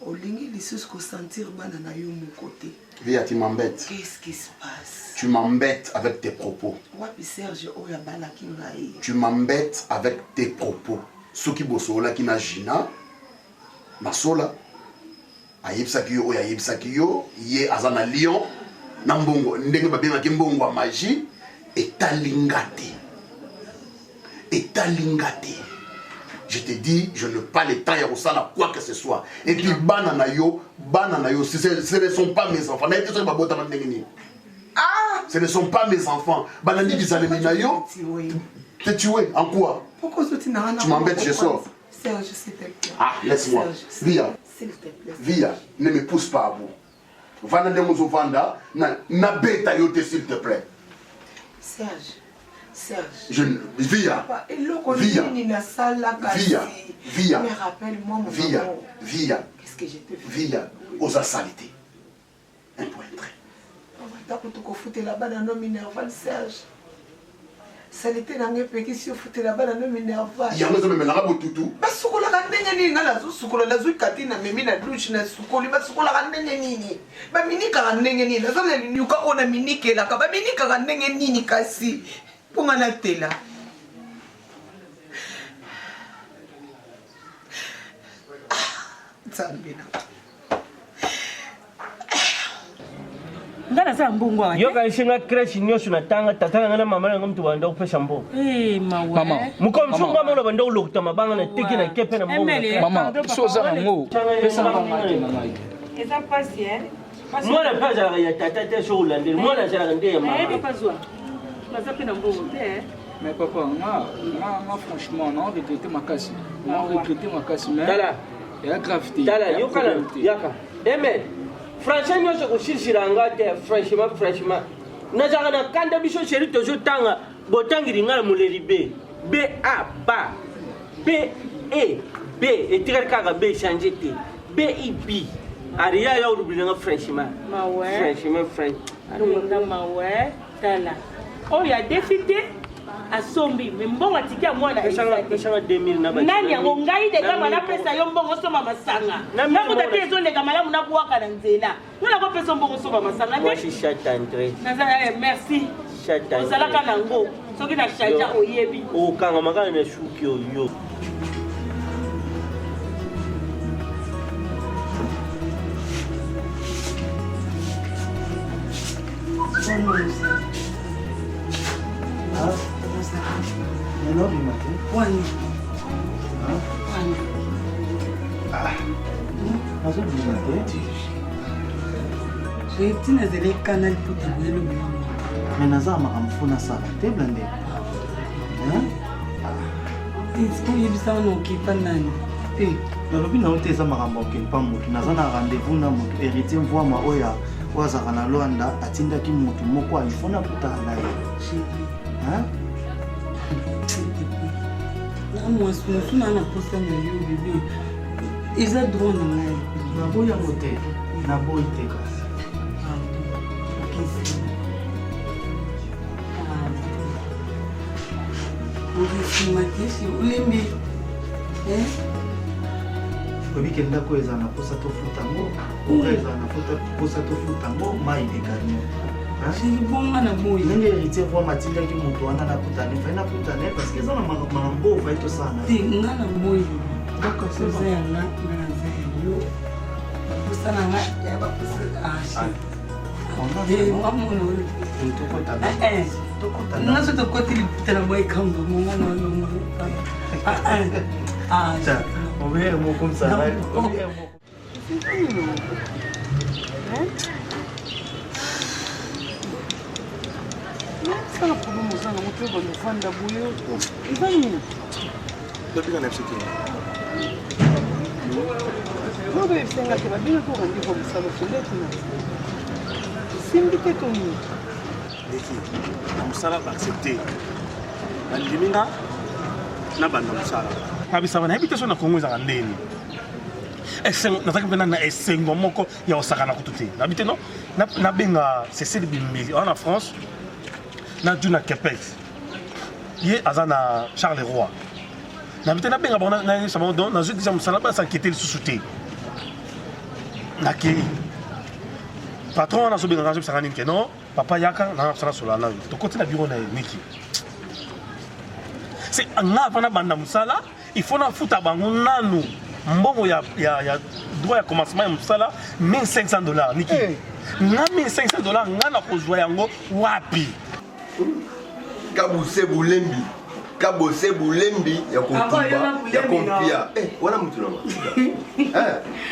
olingi lisusu ko sentir bana na yo mon côté Via, tu m'embêtes. Qu'est-ce qui se passe? Tu m'embêtes avec tes propos. Tu m'embêtes avec tes propos. Soki bosola ki na jina, masola, ayebsaki yo, ayebsaki yo, ye azana lion, na mbongo, ndenge babenga ki mbongo wa magie, etalingate. Etalingate. Je te dis, je n'ai pas le temps de faire quoi que ce soit. Et puis, banana yo, ce ne sont pas mes enfants. Ce ne sont pas mes enfants. Banani bizalemi yo. T'es tué en quoi? Tu m'embêtes, je sors. Serge, s'il te plaît. Ah, laisse-moi. Via. Via, ne me pousse pas à bout. Vanda de mozo vanda, na beta yote, s'il te plaît. Serge. Je Via. Via. Via. Mais rappelle-moi mon Via. amour. Via. Qu'est-ce que j'ai fait? Via. Aux salité. Un point très. T'as pour te foutre là-bas dans nos minerval, Serge. Salité n'a rien fait si vous foutez là-bas dans nos minerval. Il y a un peu de la boutoutou. Bah, soukola kandenye na la soukola la zui katina memi na douche na soukoli ba soukola kandenye nini. Ba minika kandenye nini. La zole nyuka ona minike la ka ba minika kandenye nini kasi. Ponga na tela. ngana sa mbongo wa yo ka shinga crash nyoso na tanga tatana ngana mama na mtu wanda kupesha mbo mama muko mfunga mama banda ulokta mabanga na tiki na kepe na mbo mama so za ngo pesa mama eza pasi mwana paza ya tata te so ulande mwana jara ndé ya mama pazwa mazapi na mbongo te mais papa moi franchement non regretter ma casse non regretter ma casse mais tala ya gravité tala yo kala yaka amen franchement nyonso kosilsilanga te franchement nazalaka na kanda biso sheri tozotanga botangiri nga na moleli b a ba b e b etikali kaka b echange te b i b ariya ya olubilanga franchement mawe tala oyo adefite asombi me mbongo atiki ya mwana nani yango ngai de kama napesa yo mbongo osomba masanga nakuta te ezoleka malamu nakuwaka na nzela nga nakopesa mbongo osomba masanga merci ozalaka nango soki na charge oyebi okanga makana na shuki oyo Hello, Mimate. Wani. Wani. Nazo Mimate. J'ai tina zele canal pour te le monde. Mais naza makamfuna sana. Te blende. Est-ce que yebisa no kipa nani? nalobi na oyo te eza makambo okepa motu naza na rendez-vous na motu héritier mvwama oyo azaka na lwanda atindaki motu moko alifo na kutana na ye mwasusu na na posa na yo bebe eza droit na ngai naboyi yango te naboyi te kasi okifumatisi olembi obike ndako eza na posa tofuta ngo oka eza na posa tofuta ngo mai ekani bonga na boyi ndenge héritier kwa matindaki moto wana nakutane fai nakutane parce que eza na makambo ofai tosala te nga na boyi oza yanga naza yo posa na nga ya baposa naso tokoti liputa na boyi kamba monga na olongo obeya moko msala sala problème ozanga moto oyo bandofanda boye eza nini babika na biso te oyo ebisengaki babengaki rendez-vous mosala sondeti na simbi te to nini leki na mosala baaccepte bandimi nga na banda mosala babisaba nayebi te so na kongo ezaka ndeni nazaki mpena na esengo moko ya kosakana kutu te nayebi te no nabenga cecile bimbili wana na france na du na Québec ye aza na Charles Roy na bite na benga bango na sama don na zudi za musala ba s'inquiéter lisusu te na ke patron na so benga na so sanga nini ke non papa yaka na sala sola na to côté na bureau na Niki c'est nga avant banda musala il faut na futa bango nanu mbongo ya droit ya commencement ya musala $1500 Niki nga $1500 nga na kozwa yango wapi kabuse bulembi ya kotumba ya kompia wana mtu nanga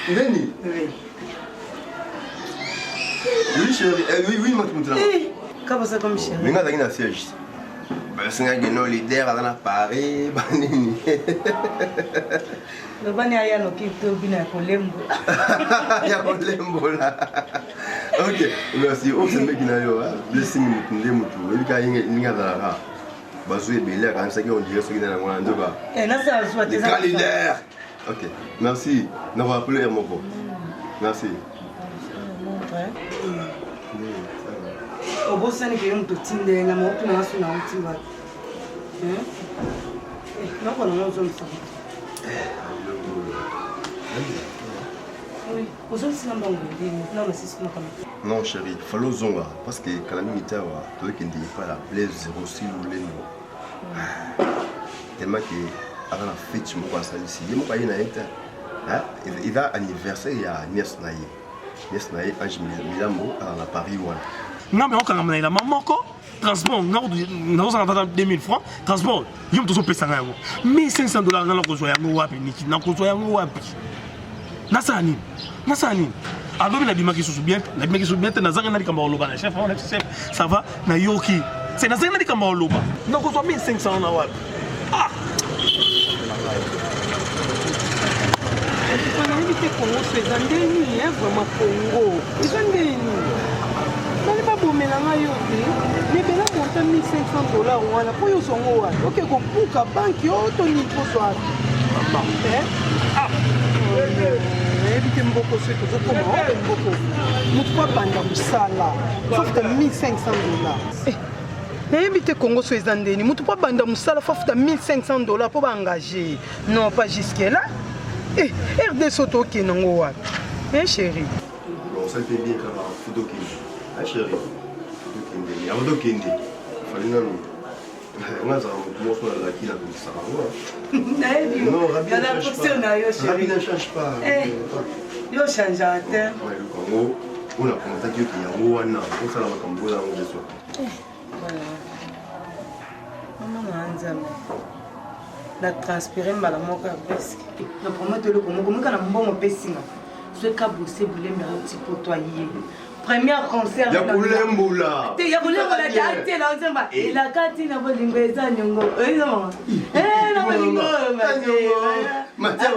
ndeni oui chérie oui mtu nanga kabasa comme chérie minga zaki na siège basinga geno leader ala na Paris banini lobani aya no kito bina kolembo ya kolembo la ok merci on se met na yo blessing mutu nde mutu elika ninga za bazu ebele quand ça qui on dirait ce qui dans la ngwana ndoka na ça soit des leader ok merci na va appeler moko merci obosani ke mtu tinde na moto na asu na utimba na kwa na zo msa non chérie, fallo zonga parce que calamité wa to qui ndi pas la blaze aussi lulendo tellement que avant la fête mo kwa salisi yemo kwa ina eta Il a anniversaire ya nièce na ye. Nièce na ye Ange Milambo à Paris voilà. Non mais on quand même la maman ko transport nous avons 2000 francs transport yom to so pesa ngo. $1500 na ko zo yango wapi niki na ko zo yango wapi. Nasani. Alors na bimaki sous bien, na bimaki sous bien na zanga na kamba oloba na chef, on chef, ça va na yoki. C'est na zanga na kamba oloba. Na ko zo 1500 na wapi. Ah. On a évité Congo, c'est Zandeni, vraiment Congo. C'est Zandeni. Nali ba bomelanga yo te, mais bela monta $1500 wana po yo songo wa. OK ko puka banki yo to ni ko so aba. Ah. Éviter mboko c'est tout comme mboko. Mutu pa banda musala. Sauf que $1500. Éviter Congo so Zandeni, mutu pa banda musala sauf que $1500 pour engager. Non, pas jusque là. RD Soto qui nango wa. Chérie. Bon, ça fait bien quand même photo qui. Ah chérie. Photo qui. Ya photo qui. Fallait non. On a ça on se la qui là comme ça. Non, Rabi. Il y a la posture na yo chérie. Rabi ne change pas. Yo change à terre. Ouais, le Congo. On a commencé que y a wana. On ça la makambo là on de soi. Voilà. Maman Nzambe. La transpirer mbala moka presque. Na promettre le Congo comme kana mbongo pesinga. Ce ka bosser boulé mais un petit peu toi hier. Premier concert. Ya Boulembula. Te ya Boulembula ta la Nzamba. Et la kati na bolingo eza nyongo. Maman. Na bolingo Matia.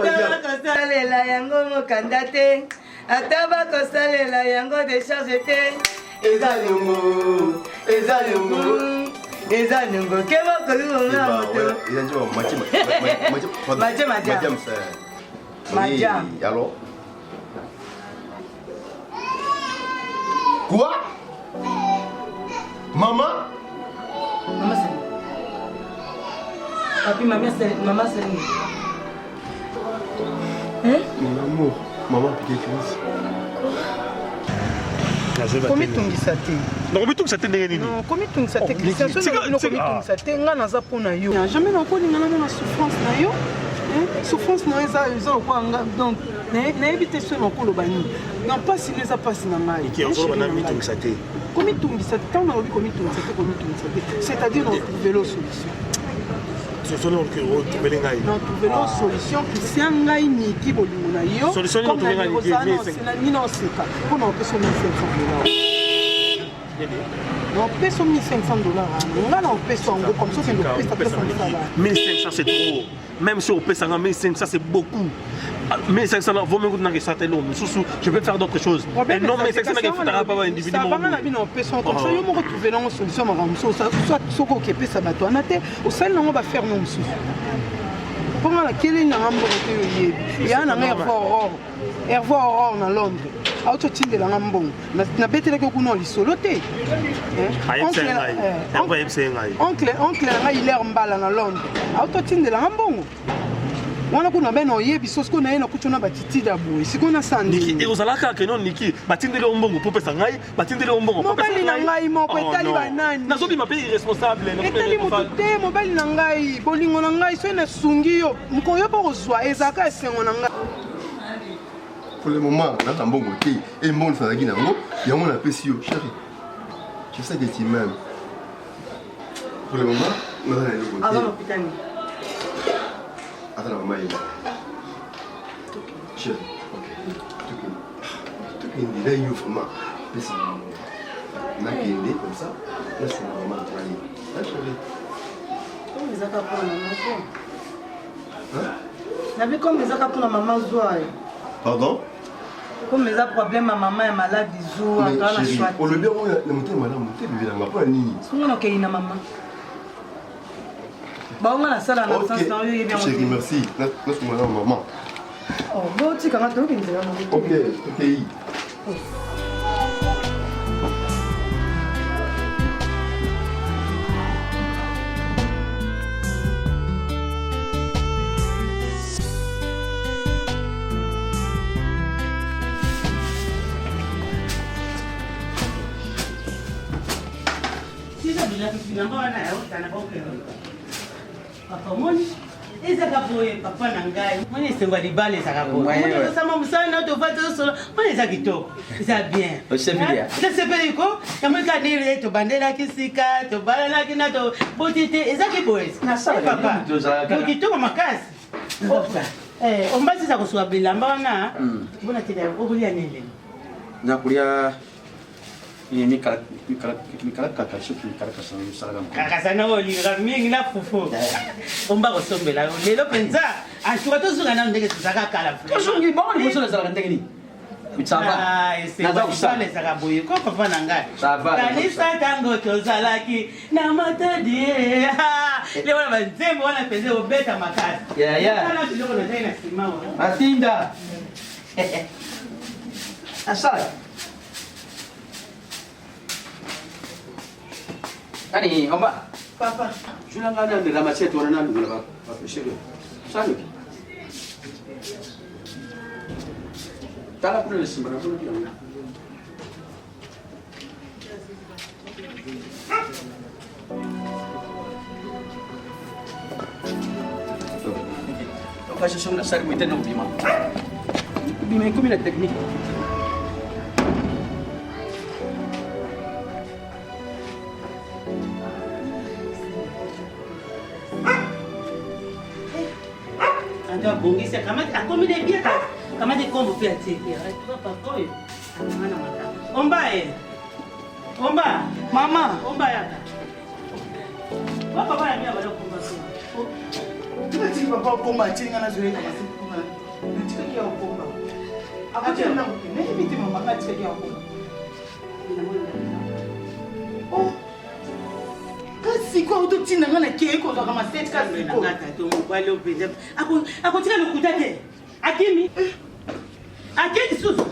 Salela yango mokandate. Ataba ko salela yango décharge te. Eza nyongo. Eza nyongo keba ko yuma moto. Eza njo Madame c'est. Madame. Alors. Quoi? Maman? Maman c'est. Papi maman c'est. Mon amour, maman piqué crise. Komi tungisa te. Non, komi tungisa te ndenge nini? Non, komi tungisa te. Christian, so no komi tungisa te nga naza pona yo. Jamais na ko ningana na souffrance na yo. Souffrance na eza ko anga donc na éviter ce non ko lo bani. Non pas si les a pas si na ngai. Qui on va na mi tungisa te. Komi tungisa te, on a obi komi tungisa te. C'est-à-dire on trouver la solution. Solution que on trouver ngai. Non, trouver la solution Christian ngai ni ki bolingo na yo. Solution on trouver ngai. C'est la ni non c'est ka. Pour non que $1500. Non, on paie $1500. On paie ça en gros comme ça, c'est le prix de 1500 c'est trop. Même si on paie ça en 1500 c'est beaucoup. 1500 vaut mieux que ça l'homme. Je peux faire d'autres choses. Et non, 1500 n'est pas pas individu. Ça va la vie on paie ça comme ça. Yo mo retrouver là une solution soit soko qui paie ça bateau. On a té au sel on va faire non sous. Pour la kele na ngambo te yebi. Ya na Hervé Aurore na Londres. Autotinde la ngambo. Na betela ko kuno lisolo te. Oncle ngai il est mbala na Londres. Autotinde la ngambo. Wana kuna beno yebi sosko na yena kutuna batiti da boy. Sikona sandi. Niki ozalaka ke non niki batindele ombongo popesa ngai, batindele ombongo popesa ngai. Mobali na ngai moko etali banani. Nazobi ma pays irresponsable. Etali mutu te mobali na ngai, bolingo na ngai so na sungi yo. Nkoyo ba kozwa ezaka esengo na ngai. Pour le moment, on a un bon côté. Et le monde, ça a dit, il y a un apprécié, chérie. Je sais que tu m'aimes. Pour le moment, on a un côté. Avant l'hôpital. Attends, maman, il est là. Chérie, ok. Tout est là, il y a vraiment. On a gagné comme ça. Là, c'est vraiment travailler. Là, chérie. Comme les accords pour la maman. Hein? Vous comme les accords pour la maman Zoa. Pardon? Comme les problèmes, ma maman est malade, ils ont encore la choix. On le bien, on a monté malade, monté, mais on n'a pas ni. On a une maman. Bon, on a la salle à l'absence. Chérie, merci. Notre maman. Oh, bon, tu as tout qui nous a ok, ok. ezaka boye papa na ngai moni esengo ya libala ezaka boye osama mosala na tova tozosola moni eza kitoko eza bien tosepeli ko yango ekanile tobandelaki sika tobalanaki na toboti te ezaki boye papa kitoko makasi ombasi eza kosuka bilamba wana bona tela okolia nini nakulia kakasana olingaka mingi na fufu omba kosombela lelo mpenza asuka tosuka nano ndenge tozaka kala ezaka boye ko papa na ngai kanisa ntango tozalaki na matadi le wana banzembo wana mpenza obeta makasi ana biloko na ndenge na nsima matinda asala Kani, omba. Papa. Julanga na ndela machete wana na ndela ba peshero. Sanu. Tala kuna lesimba na kuna kila. Okasha shona sari mwitena ubima. Ubima ikumi na tekniki. bongisi akomile bien kamati kombo pe atiki papa oyo mwana mata omba mama omba yaka papa ya mia bado komba so tiki papa komba chinga na zoe kama sikuna tiki kia komba akati na ne biti mama kati kia komba oh kasi kwa utotinda ngana ke ko ka ma set kasi ko ngata to mobile open ako tika lokuta te akimi akini susu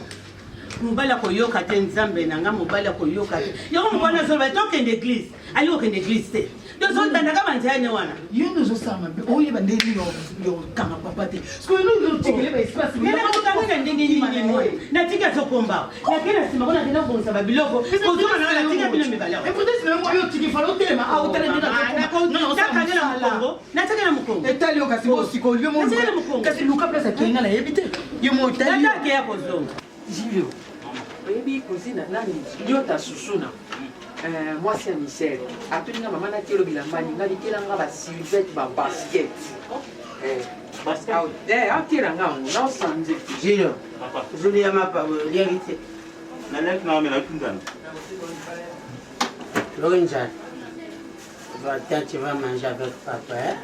mobile ko yoka te nzambe nanga mobile ko yoka te yoko mobile so ba toke l'église ali ko l'église te yo so tanda kama njane wana yendo zo sama be oyi ba ndeni yo kama papa te sko no tikele ba espace ngena ko tanga ndenge ni na tika so komba na kila sima kona tena ko saba biloko ko zuma na tika bila mibale e peut-être même yo tiki falo tema au tena ndena no taka ngena mukongo na taka na mukongo etali yo kasi bo siko liyo mo kasi luka pesa kinga na yebite yo mo tali na ke ya ko zonga Julio baby cousine nani yo ta susuna moi c'est Michel atuninga mama na kilo bilambani ngali kelanga ba silhouette ba basket basket out there akiranga na sanje Julio papa Julio mapa lia gite na lek na mena tundana Lorenza tu vas manger avec papa hein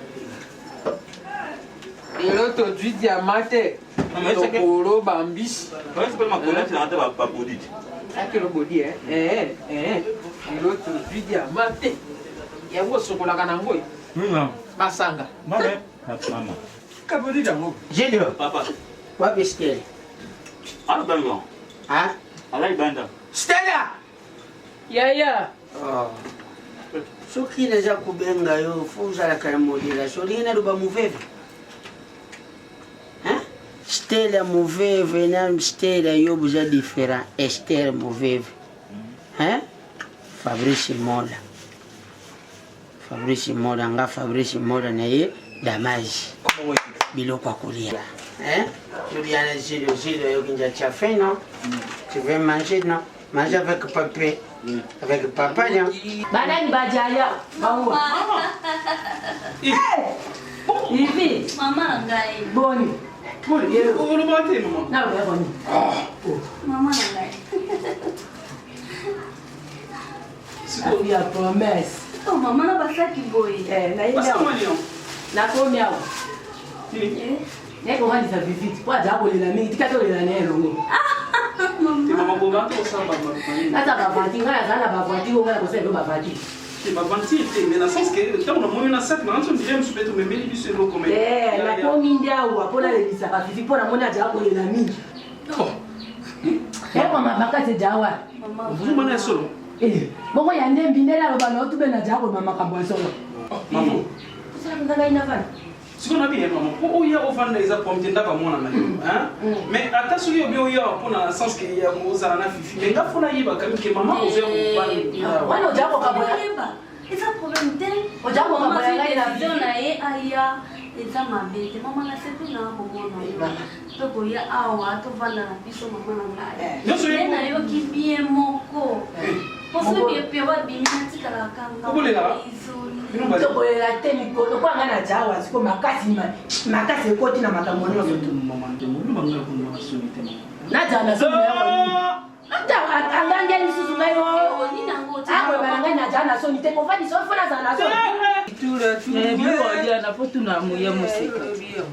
et l'autre du diamante Tokoro bambis ouais c'est pas ma collègue c'est un pas body akelo body et l'autre du diamante yango sokola kana ngoi basanga mama mama kabodi dango Julio papa wapi Stella ala bango ah ala ibanda Stella yaya oh soki naza kubenga yo fo ozalaka na modération olingi naloba moveve Stella moveve na Stella yo boza différent Esther moveve Fabrice Mola nga Fabrice Mola na ye damage biloko akolia Juliana Gilles yo kinja tia faim non tu veux manger non manger avec papier avec papa non Banani bajaya bawa Ivi mama ngai boni Olo bate mama na ba boni mama ngai Siko ya promesse oh mama na basaki boy na yeye na komi awo Neko ngani za visite kwa jabo lela mingi tikato lela nelo ni mama boba to samba mama ata bavati ngala zana bavati ngala ko sebe bavati bavati te mais na sens que tant on moni na sac na nso bien soupeto me meli biso lo comme na komi ndia wa pona le bisa ka visite pona mona jabo lela mingi mama bakate jawa vous mona solo bongo ya ndembi ndela lo bana otube na jabo mama kambo solo mama sasa ndanga inafanya sikona bien maman po oya ofanda eza pomte ndaba mona na hein mais ata soki obi oya pona sens que ya mozala na fifi mais ngafuna yiba kami ke maman ozo ya wana ojako kaboya eza problème te ojako kaboya ngai na vision na ye aya eza mabe te mama nasepi na komona mpe koya awa tovanda na biso mama na ngai nayoki bien moko poso biepe wabimi natikala kanga tokolela te mikolo kwa ngai na jawa siko makasi ekoti na makambo nyonso najawa na soni anganga lisusu ngai akoyebana ngai najawa na soni te kofani so fo nazala na soni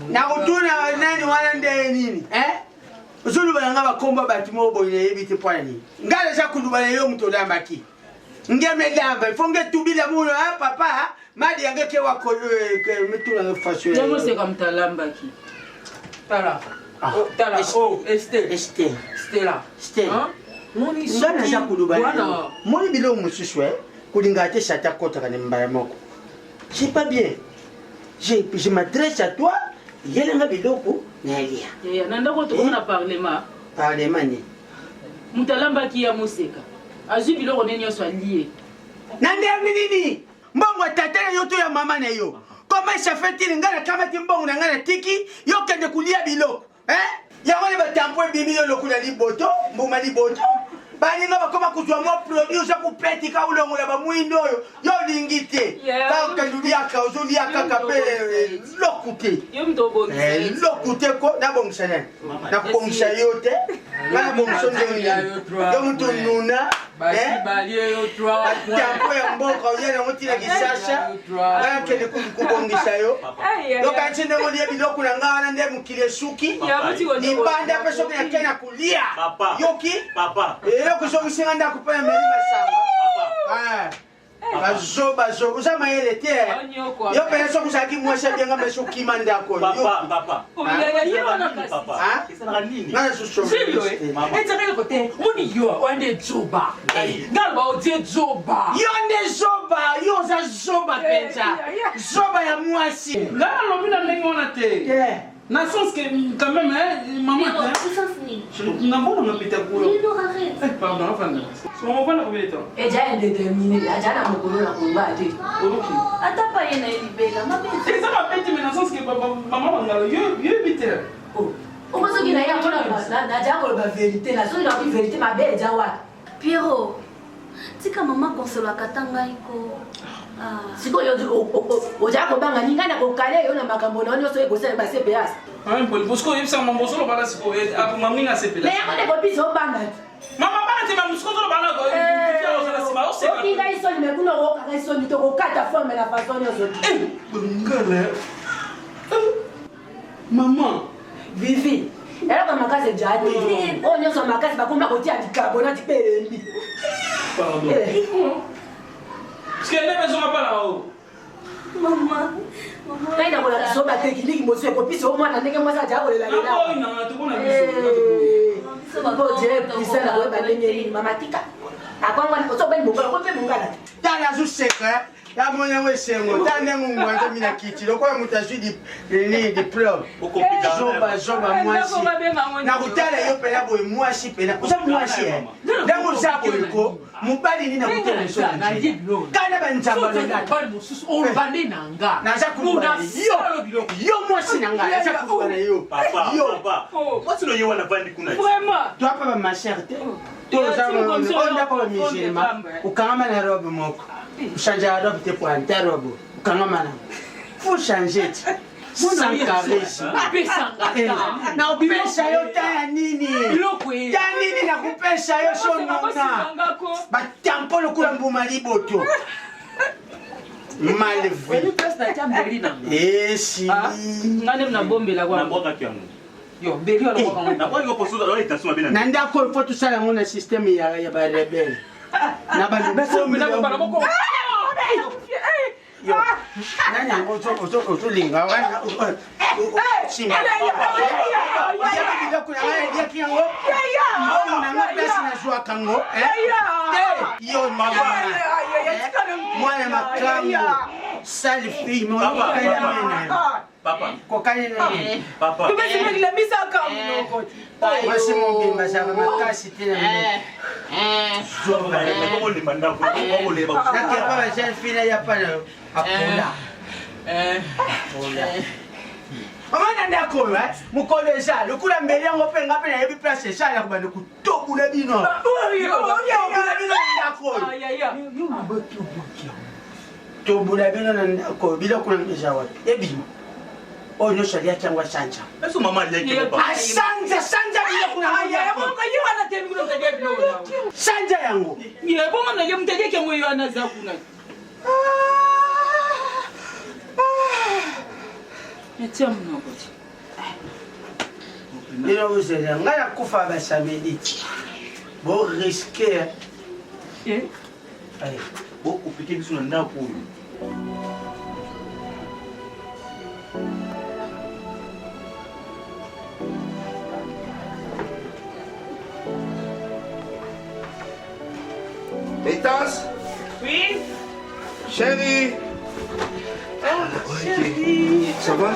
nakutuna nani wana ndeye nini usulubana nga bakomba batu moboyina yebi te pwana nini ngale za kulubana yo mutodambaki ngemedamba ifo ngetubila muno papa madi yange ke wako mituna ngefasyo Nemo seka mtalambaki tala tala Estela ngana za kulubana moni bilo mususwe kulinga te sata kota kana mbaya moko c'est pas bien je m'adresse à toi yelenga biloko na elia nandako tokona parlement ni mutalambaki ya moseka azwi biloko neni nyonso alie nandeyami nini mbongo tata na yo to ya mama na yo comment ça fait-il ngana kamati mbongo na ngana tiki yo kende kulia biloko yango ne batampo ebimi yo lokula liboto mbuma liboto baninga bakoma kuzwa mo produce kupeti ka ulongo ya bamwindo oyo yo lingi te ka kanduliaka ozuliaka kapele lokute lokute ko nabongisa nani nakubongisa yo te ngana bongisa yo mutu nuna tampo ya mboka oyena ngotina kisasa ngana kende kubongisa yo yokansinde ngolia biloko na ngawana nde mukile suki nibanda pe soki na kena kulia yoki kusokisinga ndako mpo ya meli masanga bazo uza mayele te yo pene soki ozalaki mwasi abianga mpe sokima ndako yo nde zoba yo oza zoba mpenza zoba ya mwasi ngai alobi na ndenge wana te na sens que quand même maman nambona ngapita kuyo pardon afanda somo bana kubeta eja indéterminé aja na mokolo na komba te ata pa ye na elibela mabeti eza mabeti mais na sens que mama bangalo yo bite okosoki na ye amona naja koloba vérité na soki nakoki vérité mabe eja wata Piero tika mama konsolaka ta ngai ko sikoyo oja kobanga ninga na kokale yo na makambo na nyonso ekosala ba CPS bosko oyebisa mambo ozolo bala sikoyo mamwinga asepela me yango ndeko biso obanga te mama bana te mamusko ozolo bala okinga isoni mekuna okokaka isoni tokokata forme na façon nyonso ngale mama vivi eloko makasi ejadi oyo nyonso makasi bakomba kotia bicarbonate mpe elembi Parce qu'elle n'est pas là haut. Maman. Ngai na kola so ba tekniki mosu ekopisa o mwana ndenge mwasa ja kolela lela. Ah non, tu bona biso. So ba ko je pisa na ko ba ndenge ni mama tika. Akwangwa ni so ba ni mungala ko pe mungala. Tala zu seka. Ya mwana we sengo. Tande mungwanda mina kiti. Loko ya mutashi di diplôme. Okopika. Zoba mwasi. Na kutala yo pela boy mwasi pela. Usa mwasi. Ndango zako liko. Mubali nina kutela so. Kana banjamba na bali mususu olbande nanga. Na za kubali. Yo mwasi nanga. Na za kubali yo. Papa. What's no you wanna find kuna? Vraiment. Tu apa ba ma chère. Onda kwa mishima. Ukangama na robe moko. Changer la robe pour un tel robe. Comment madame? Faut changer. Sans caresse. Na kupesha yo ta nini? Ta nini na kupesha yo shona. Ba tampo lo kula mbuma liboto. Malve. Si. Ngane mna bombe la kwa. Na mboka kyangu. Yo, mbeli wala kwa. Na kwa poso da leta suma bina. Nanda ko faut tout ça la mon système ya ba rebelle. Na ba lu. Yo, nanya ozo linga wana. Simba. Ya bila kuna ya kiango. Yo na ngapesa na zwa kango. Yo mama. Mwana makango. Sali fille mo. Papa. Kokani nani? Papa. Tumesema kila misa kama mnoko. Wasi mo bimba sana makasi tena. Zoba na kwa limanda kwa leba. Na kwa jeune fille ya pana. Apula. Apula. Mama nanda ko mukolo eza lokula mbele yango pe ngape na yebi place eza ya kubande kutobula bino. Tobula bino nanda ko bila kuna ngeza wapi. Yebi. Oh no sharia changwa sanja. Eso mama leke baba. Sanja bila kuna aya. Kwa hiyo anatemi kuna mtaje bila. Sanja yangu. Yebo mama ndio mtaje kyangu hiyo anaza kuna. Yatia mnogoje. Nino uzela ngaya kufa basamedi. Bo risquer. Allez, bo upike biso na ndako oyo. Métas? Oui? Chérie? Chérie. Ça va?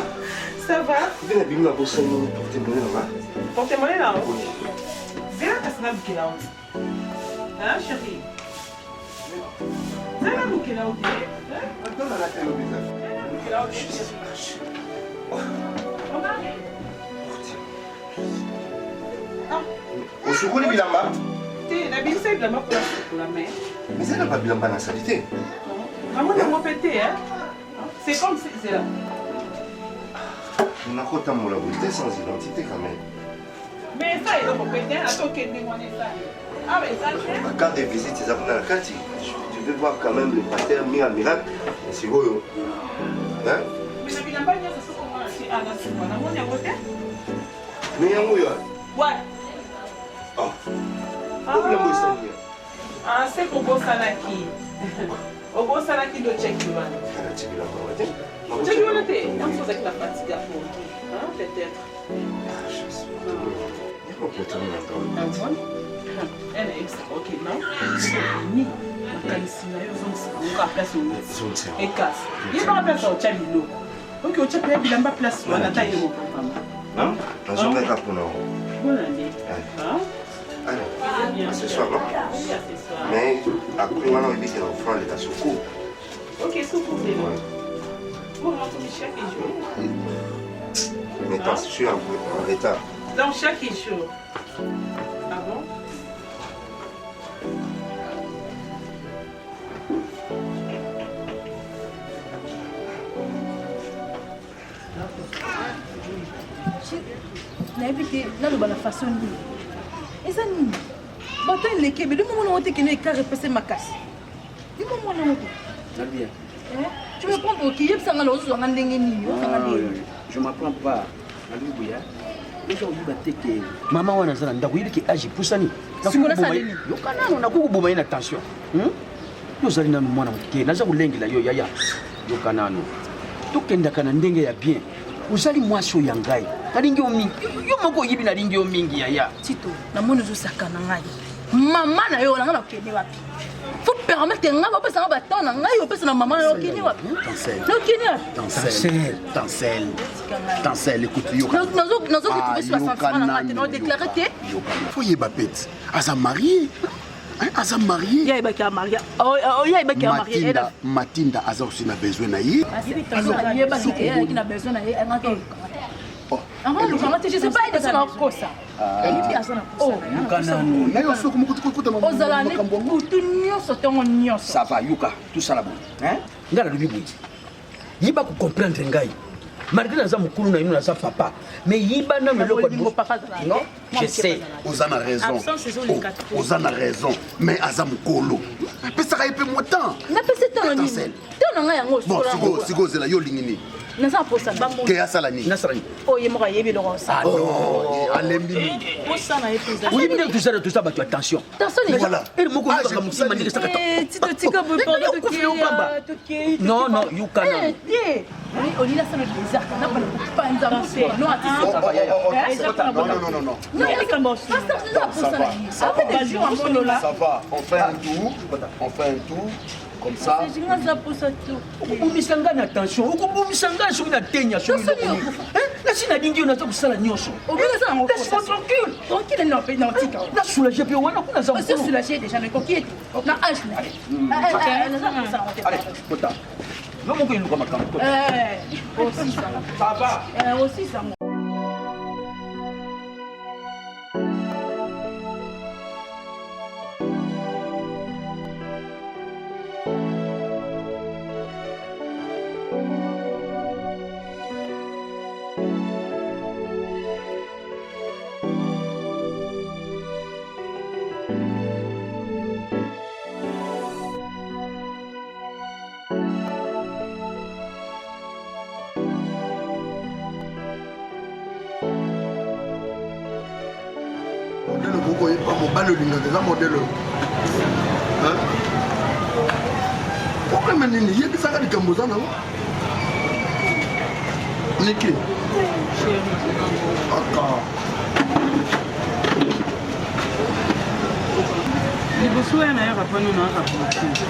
Ça va? Viens abîmer la bosse pour témoigner là-bas. Porte-monnaie là-haut? Viens là, parce que là-haut. Hein, chérie? Viens là, bouquet là-haut. Attends, on a la tête au visage. Au secours, les bilamba? La bille, c'est bilamba pour la main. Mais ça n'a pas bilamba dans la salité. Maman, on va péter, hein? C'est comme c'est là. On a autant de la beauté sans identité quand même. Mais ça, il va péter, attends qu'il y ait ça. Ah, mais ça, c'est. La carte de visite, c'est ça pour la carte. Tu veux voir quand même le pater mis en miracle. Et c'est beau. Hein? Mais la bilamba, c'est ce qu'on a acheté à la soupe. On a voté? Mais il y a un mouillard. Ouais. Oh. Pourquoi le mouillard? Ah, c'est pour Bossanaki. Au Bossanaki de Tchékiwan. Tchékiwan, tu es avec la fatigue à fond. Hein, peut-être. Elle est ok, non? Ni. Et casse. Il va place au Tchabilo. Ok, au Tchabilo, il n'a pas place. On a taillé mon papa. Non? On se met là pour nous. Bonne année. Allez, ce soir, non? Mais après, on a envie que l'enfant est à secours. Ok, secours, c'est bon. Moi, on entend chaque jour. Mais toi, je suis en retard. Donc, chaque jour. Ah bon? nayebi te naloba na façon nini eza nini bato eleke me limo mwana ngo te kende ekare epese makasi limo mwana ngo te tu me prends oki yebisanga na ozozwanga ndenge nini ozanga ndenge je m'apprends pas nalubuya oza oyiba te ke mama wana aza na ndako yebi ke age epusani yoka nano nakokoboma ye na tension yo ozali nano mwana moke naza kolengela yo yaya yoka nano tokendaka na ndenge ya bien ozali mwasi oyo ya ngai nalingi yo mingi yo moko oyibi nalingi yo mingi yaya tito namoni ozosaka na ngai mama na yo olanga nakende wapi faut permettre ngai bapesanga baton na ngai opesa na mama na yo okende wapi nakende wapi Tancel, écoute, yo. nazokotrouve sur la sentiment na ngai te naodéclare te faut yeba pete aza marié aza marié yayebaki ya maria oyayebaki ya marie matinda aza aussi na besoin na ye yebaki na besoin na ye angolukanga te je sais pas eza na kosa ozala ne butu nyonso ntongo nyonso ça va yuka tosala boye ngai nalobi boye yiba kocomprendre ngai malgré naza mokulu na ino naza papa mais yiba nano eloko non je sais oza na raison oza na raison mais aza mokolo apesaka ye mpe mwa temps napesi temps na nini temps na ngai yango siko ozela yo olingi nini naza posa ke asala nini oye moko ayebi eloko osala alembi osala ye mpenza oyebi ndenge toza bato ya tension ere moko oyebaka mosima ndenge tika non non yukana olila sala bizarre napana kopanza ça va on fait un tour comme ça okobumisa ngai na tension okobumisa ngai soki na tenya soki nasi nalingi yo naza kosala nyonso nasoulage mpe wana kuna za yo moko iluka makambo aussi ça. Ça va. Aussi ça. Mobile olinga eza modele problème nini yebisaka likambo oza nango niki aka liboso ya nayaka pano nayaka politique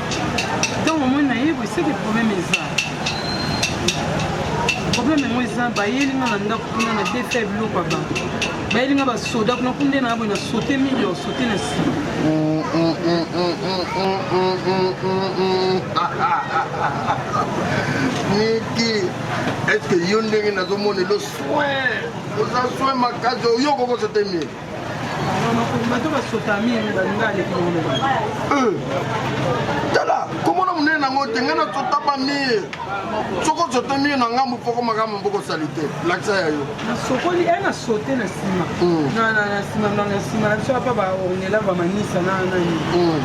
ntango omoi nayebi eseke problème eza problème yango eza bayelinga na ndako kuna na defa ya biloko ya bango bayelinga basoda kuna kunde na boye na saute milio saute na nsima niki estce yo ndenge nazomona elo soin oza soin makasi oyo kokosote mie bato basota mire balinga aleki tala komona monene nango te ngai nasota bamire soki osote mire na ngambu poko makambo mboko sali te lakisa ya yo nasokoli na saute na nsima na nsima na biso apa baornela bamanisa na nani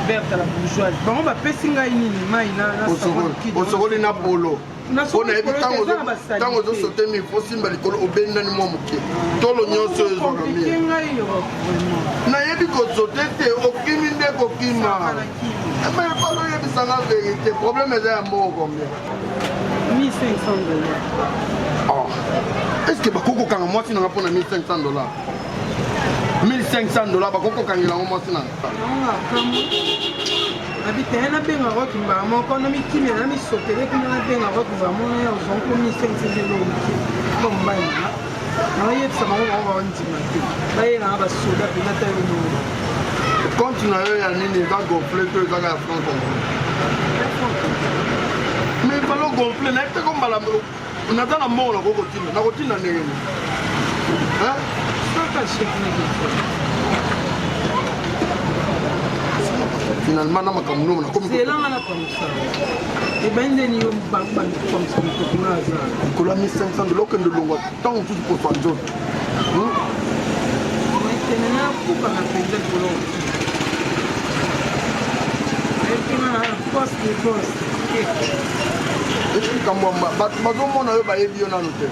verte la bourgeoise bango bapesi ngai nini mai osokoli na polo mpo nayebi ntango ozosote mire fo simba likolo obeni nani mwa moke tolo nyonso ezwaka mire nayebi kosote te okimi nde kokima epalo oyebisanga verité problème eza ya mboko combien 1500 $. Est-ce que bakokokanga mwasi nanga mpona 1500 $? 1500 $, bakokokangelango mwasi nanga abite nabenga roki mbala moko na mikimia na misotele kuna nabenga roki bamona ozonko 1500 $. Bombani nayebisa bango bango baondima te bayelanga basoda pena ta yo compte na yo ya nini eza gonfle to ezaka ya franc congolais mais balo gonfle nayebi te kombala naza na mbongo nakotinda ndenge ni finalement na makambo nomo nakomielanga na komisa ebayindeni yo komisa mitokuna aza likolo ya 1500 $, okende longwa ntango mosusu kozwa nzoto tenena kuka na penza likolo ekinga na poste de poste likambo bato bazomona yo bayebi yo nano te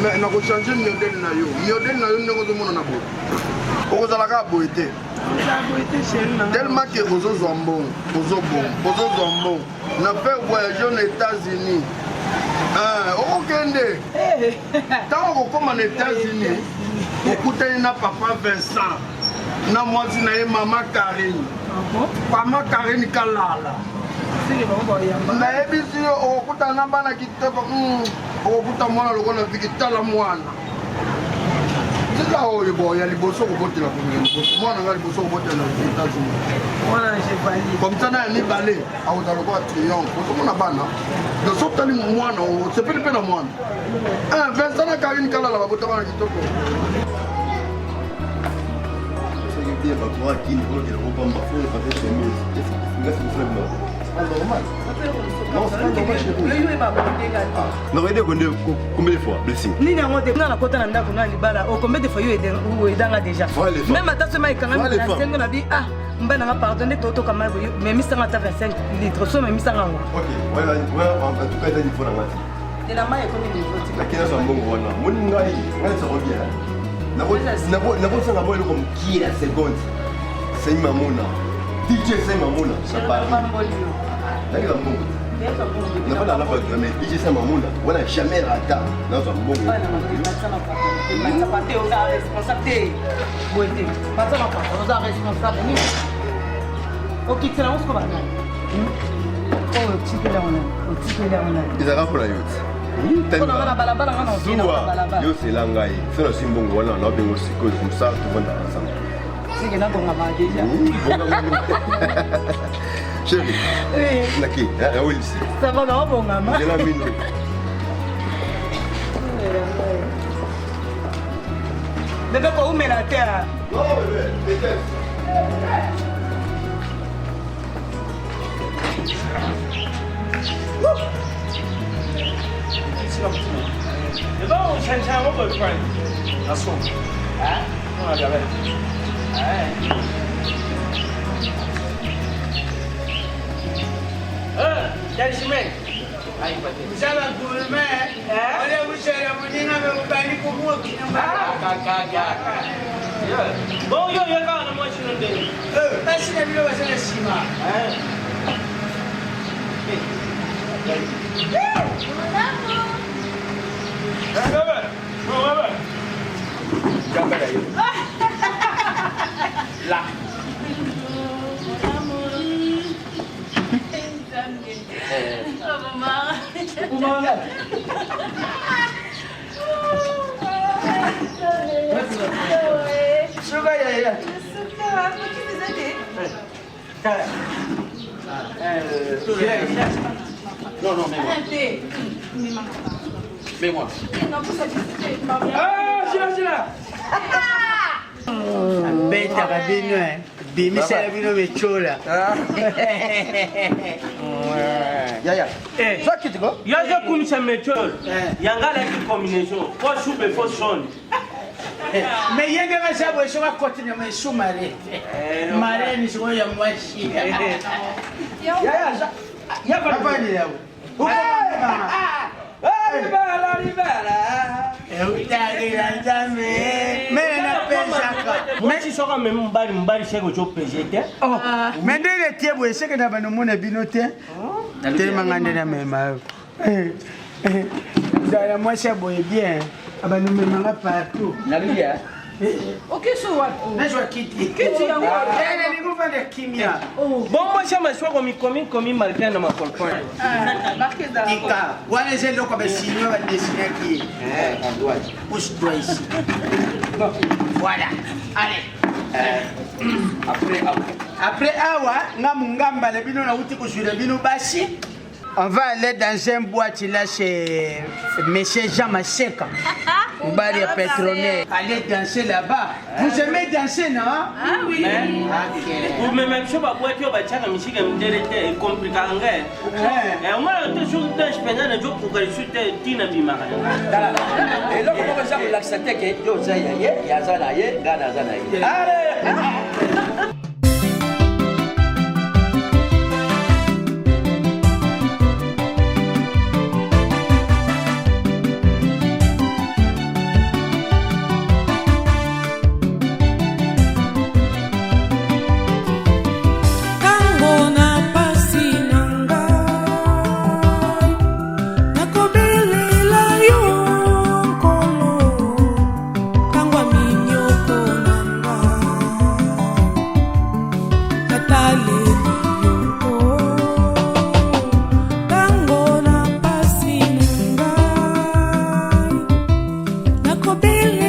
mais nakochange modele na yo ndenge ozomona na boye okozalaka boye te tellement que ozozwa mbongo ozozwa mbongo na fait voyage na États-Unis okokende ntango okokoma na États-Unis okutani na papa Vincent na mwasi na ye mama Karine kalala nayebisi yo okokutana na bana kitoko okokuta mwana lokola viki tala mwana tika oyo boya liboso kobotela mwana nga liboso kobotela na États-Unis comme ça na ya mibale akoza lokola triomphe osomona bana doso otali mwana osepeli mpe na mwana Vincent na Karine kalala babota bana kitoko combien de fois blessing nini yango te nga nakota na ndako na libala combien de fois yo edanga déjà même ata sema ekanga na sengo na bi mba nanga pardon nde totoka mai memisanga ata 25 litres so memisanga yango en tout cas eza niveau na ngati ela mai ekomi niveau lakini azo mbongo wana moni ngai sako bien nakosanga mo eloko mokila seconde sei mamona DJ sei mamona nakila mbongo napana na bato mais DJ sei mamona wana jamais rata nazo mbongo ezaka mpona yo te yo sela ngai so nasi mbongo wana naobengo sikoyo komsa tovandaka ensemble Chérie. Oui. Naki, oui, ici. Ça va, non, mon maman. J'ai la mine. Bébé, quoi, où met la terre? Non, bébé, peut-être. C'est bon, on change un peu, frère. Assume. Hein? On a jamais. Quel chemin? Msala gourmet. Ole msala muninga mubani kumuoki Bon, yo, quand moi je suis basi na bilo basala sima. Là. Sugar ya. Non, non, mets-moi. Ah, c'est là. Betaka bino bimisala bino bechola. Yaya. Toi qui te go? Yaya kumisa mechol. Yangala ki combination. Faut soupe, faut son. Mais yenge masabo eshoka kotine mesu mare. Mare ni sio ya mwashi. Yaya, ya papa ni yao. Uko mama. Libala, libala. Utagira njame. Mena pesaka. Mechi soka mbari shego cho pejete. Oh, mendele tiebo eseke na bano mona binote. Tellement ngande na mema. Dala moi c'est boye bien. Abano mema partout. Na luya. Ok, so what? Najua kiti. Kiti yangu. Tena nikufa de kimia. Bon moi chama shwa komi marqué na makolpon. Marqué dans. Ika, wana zendo kwa besinyo ba dessiner qui. On doit. Pousse-toi ici. Bon, voilà. Allez. Après awa, nga mungamba le bino na uti kushura bino basi. On va aller dans un boîte là chez Monsieur Jean Maseka. Au bar de Pétronier. Allez danser là-bas. Vous aimez danser, non? Ah oui. Vous me même chose ba boîte yo ba chaka mishika mderete compliqué ngé. On m'a été sur dash pendant le jour pour que je tina bima. Et là comment ça vous l'acceptez que yo ça y a ça là y gana ça là. Allez. Bella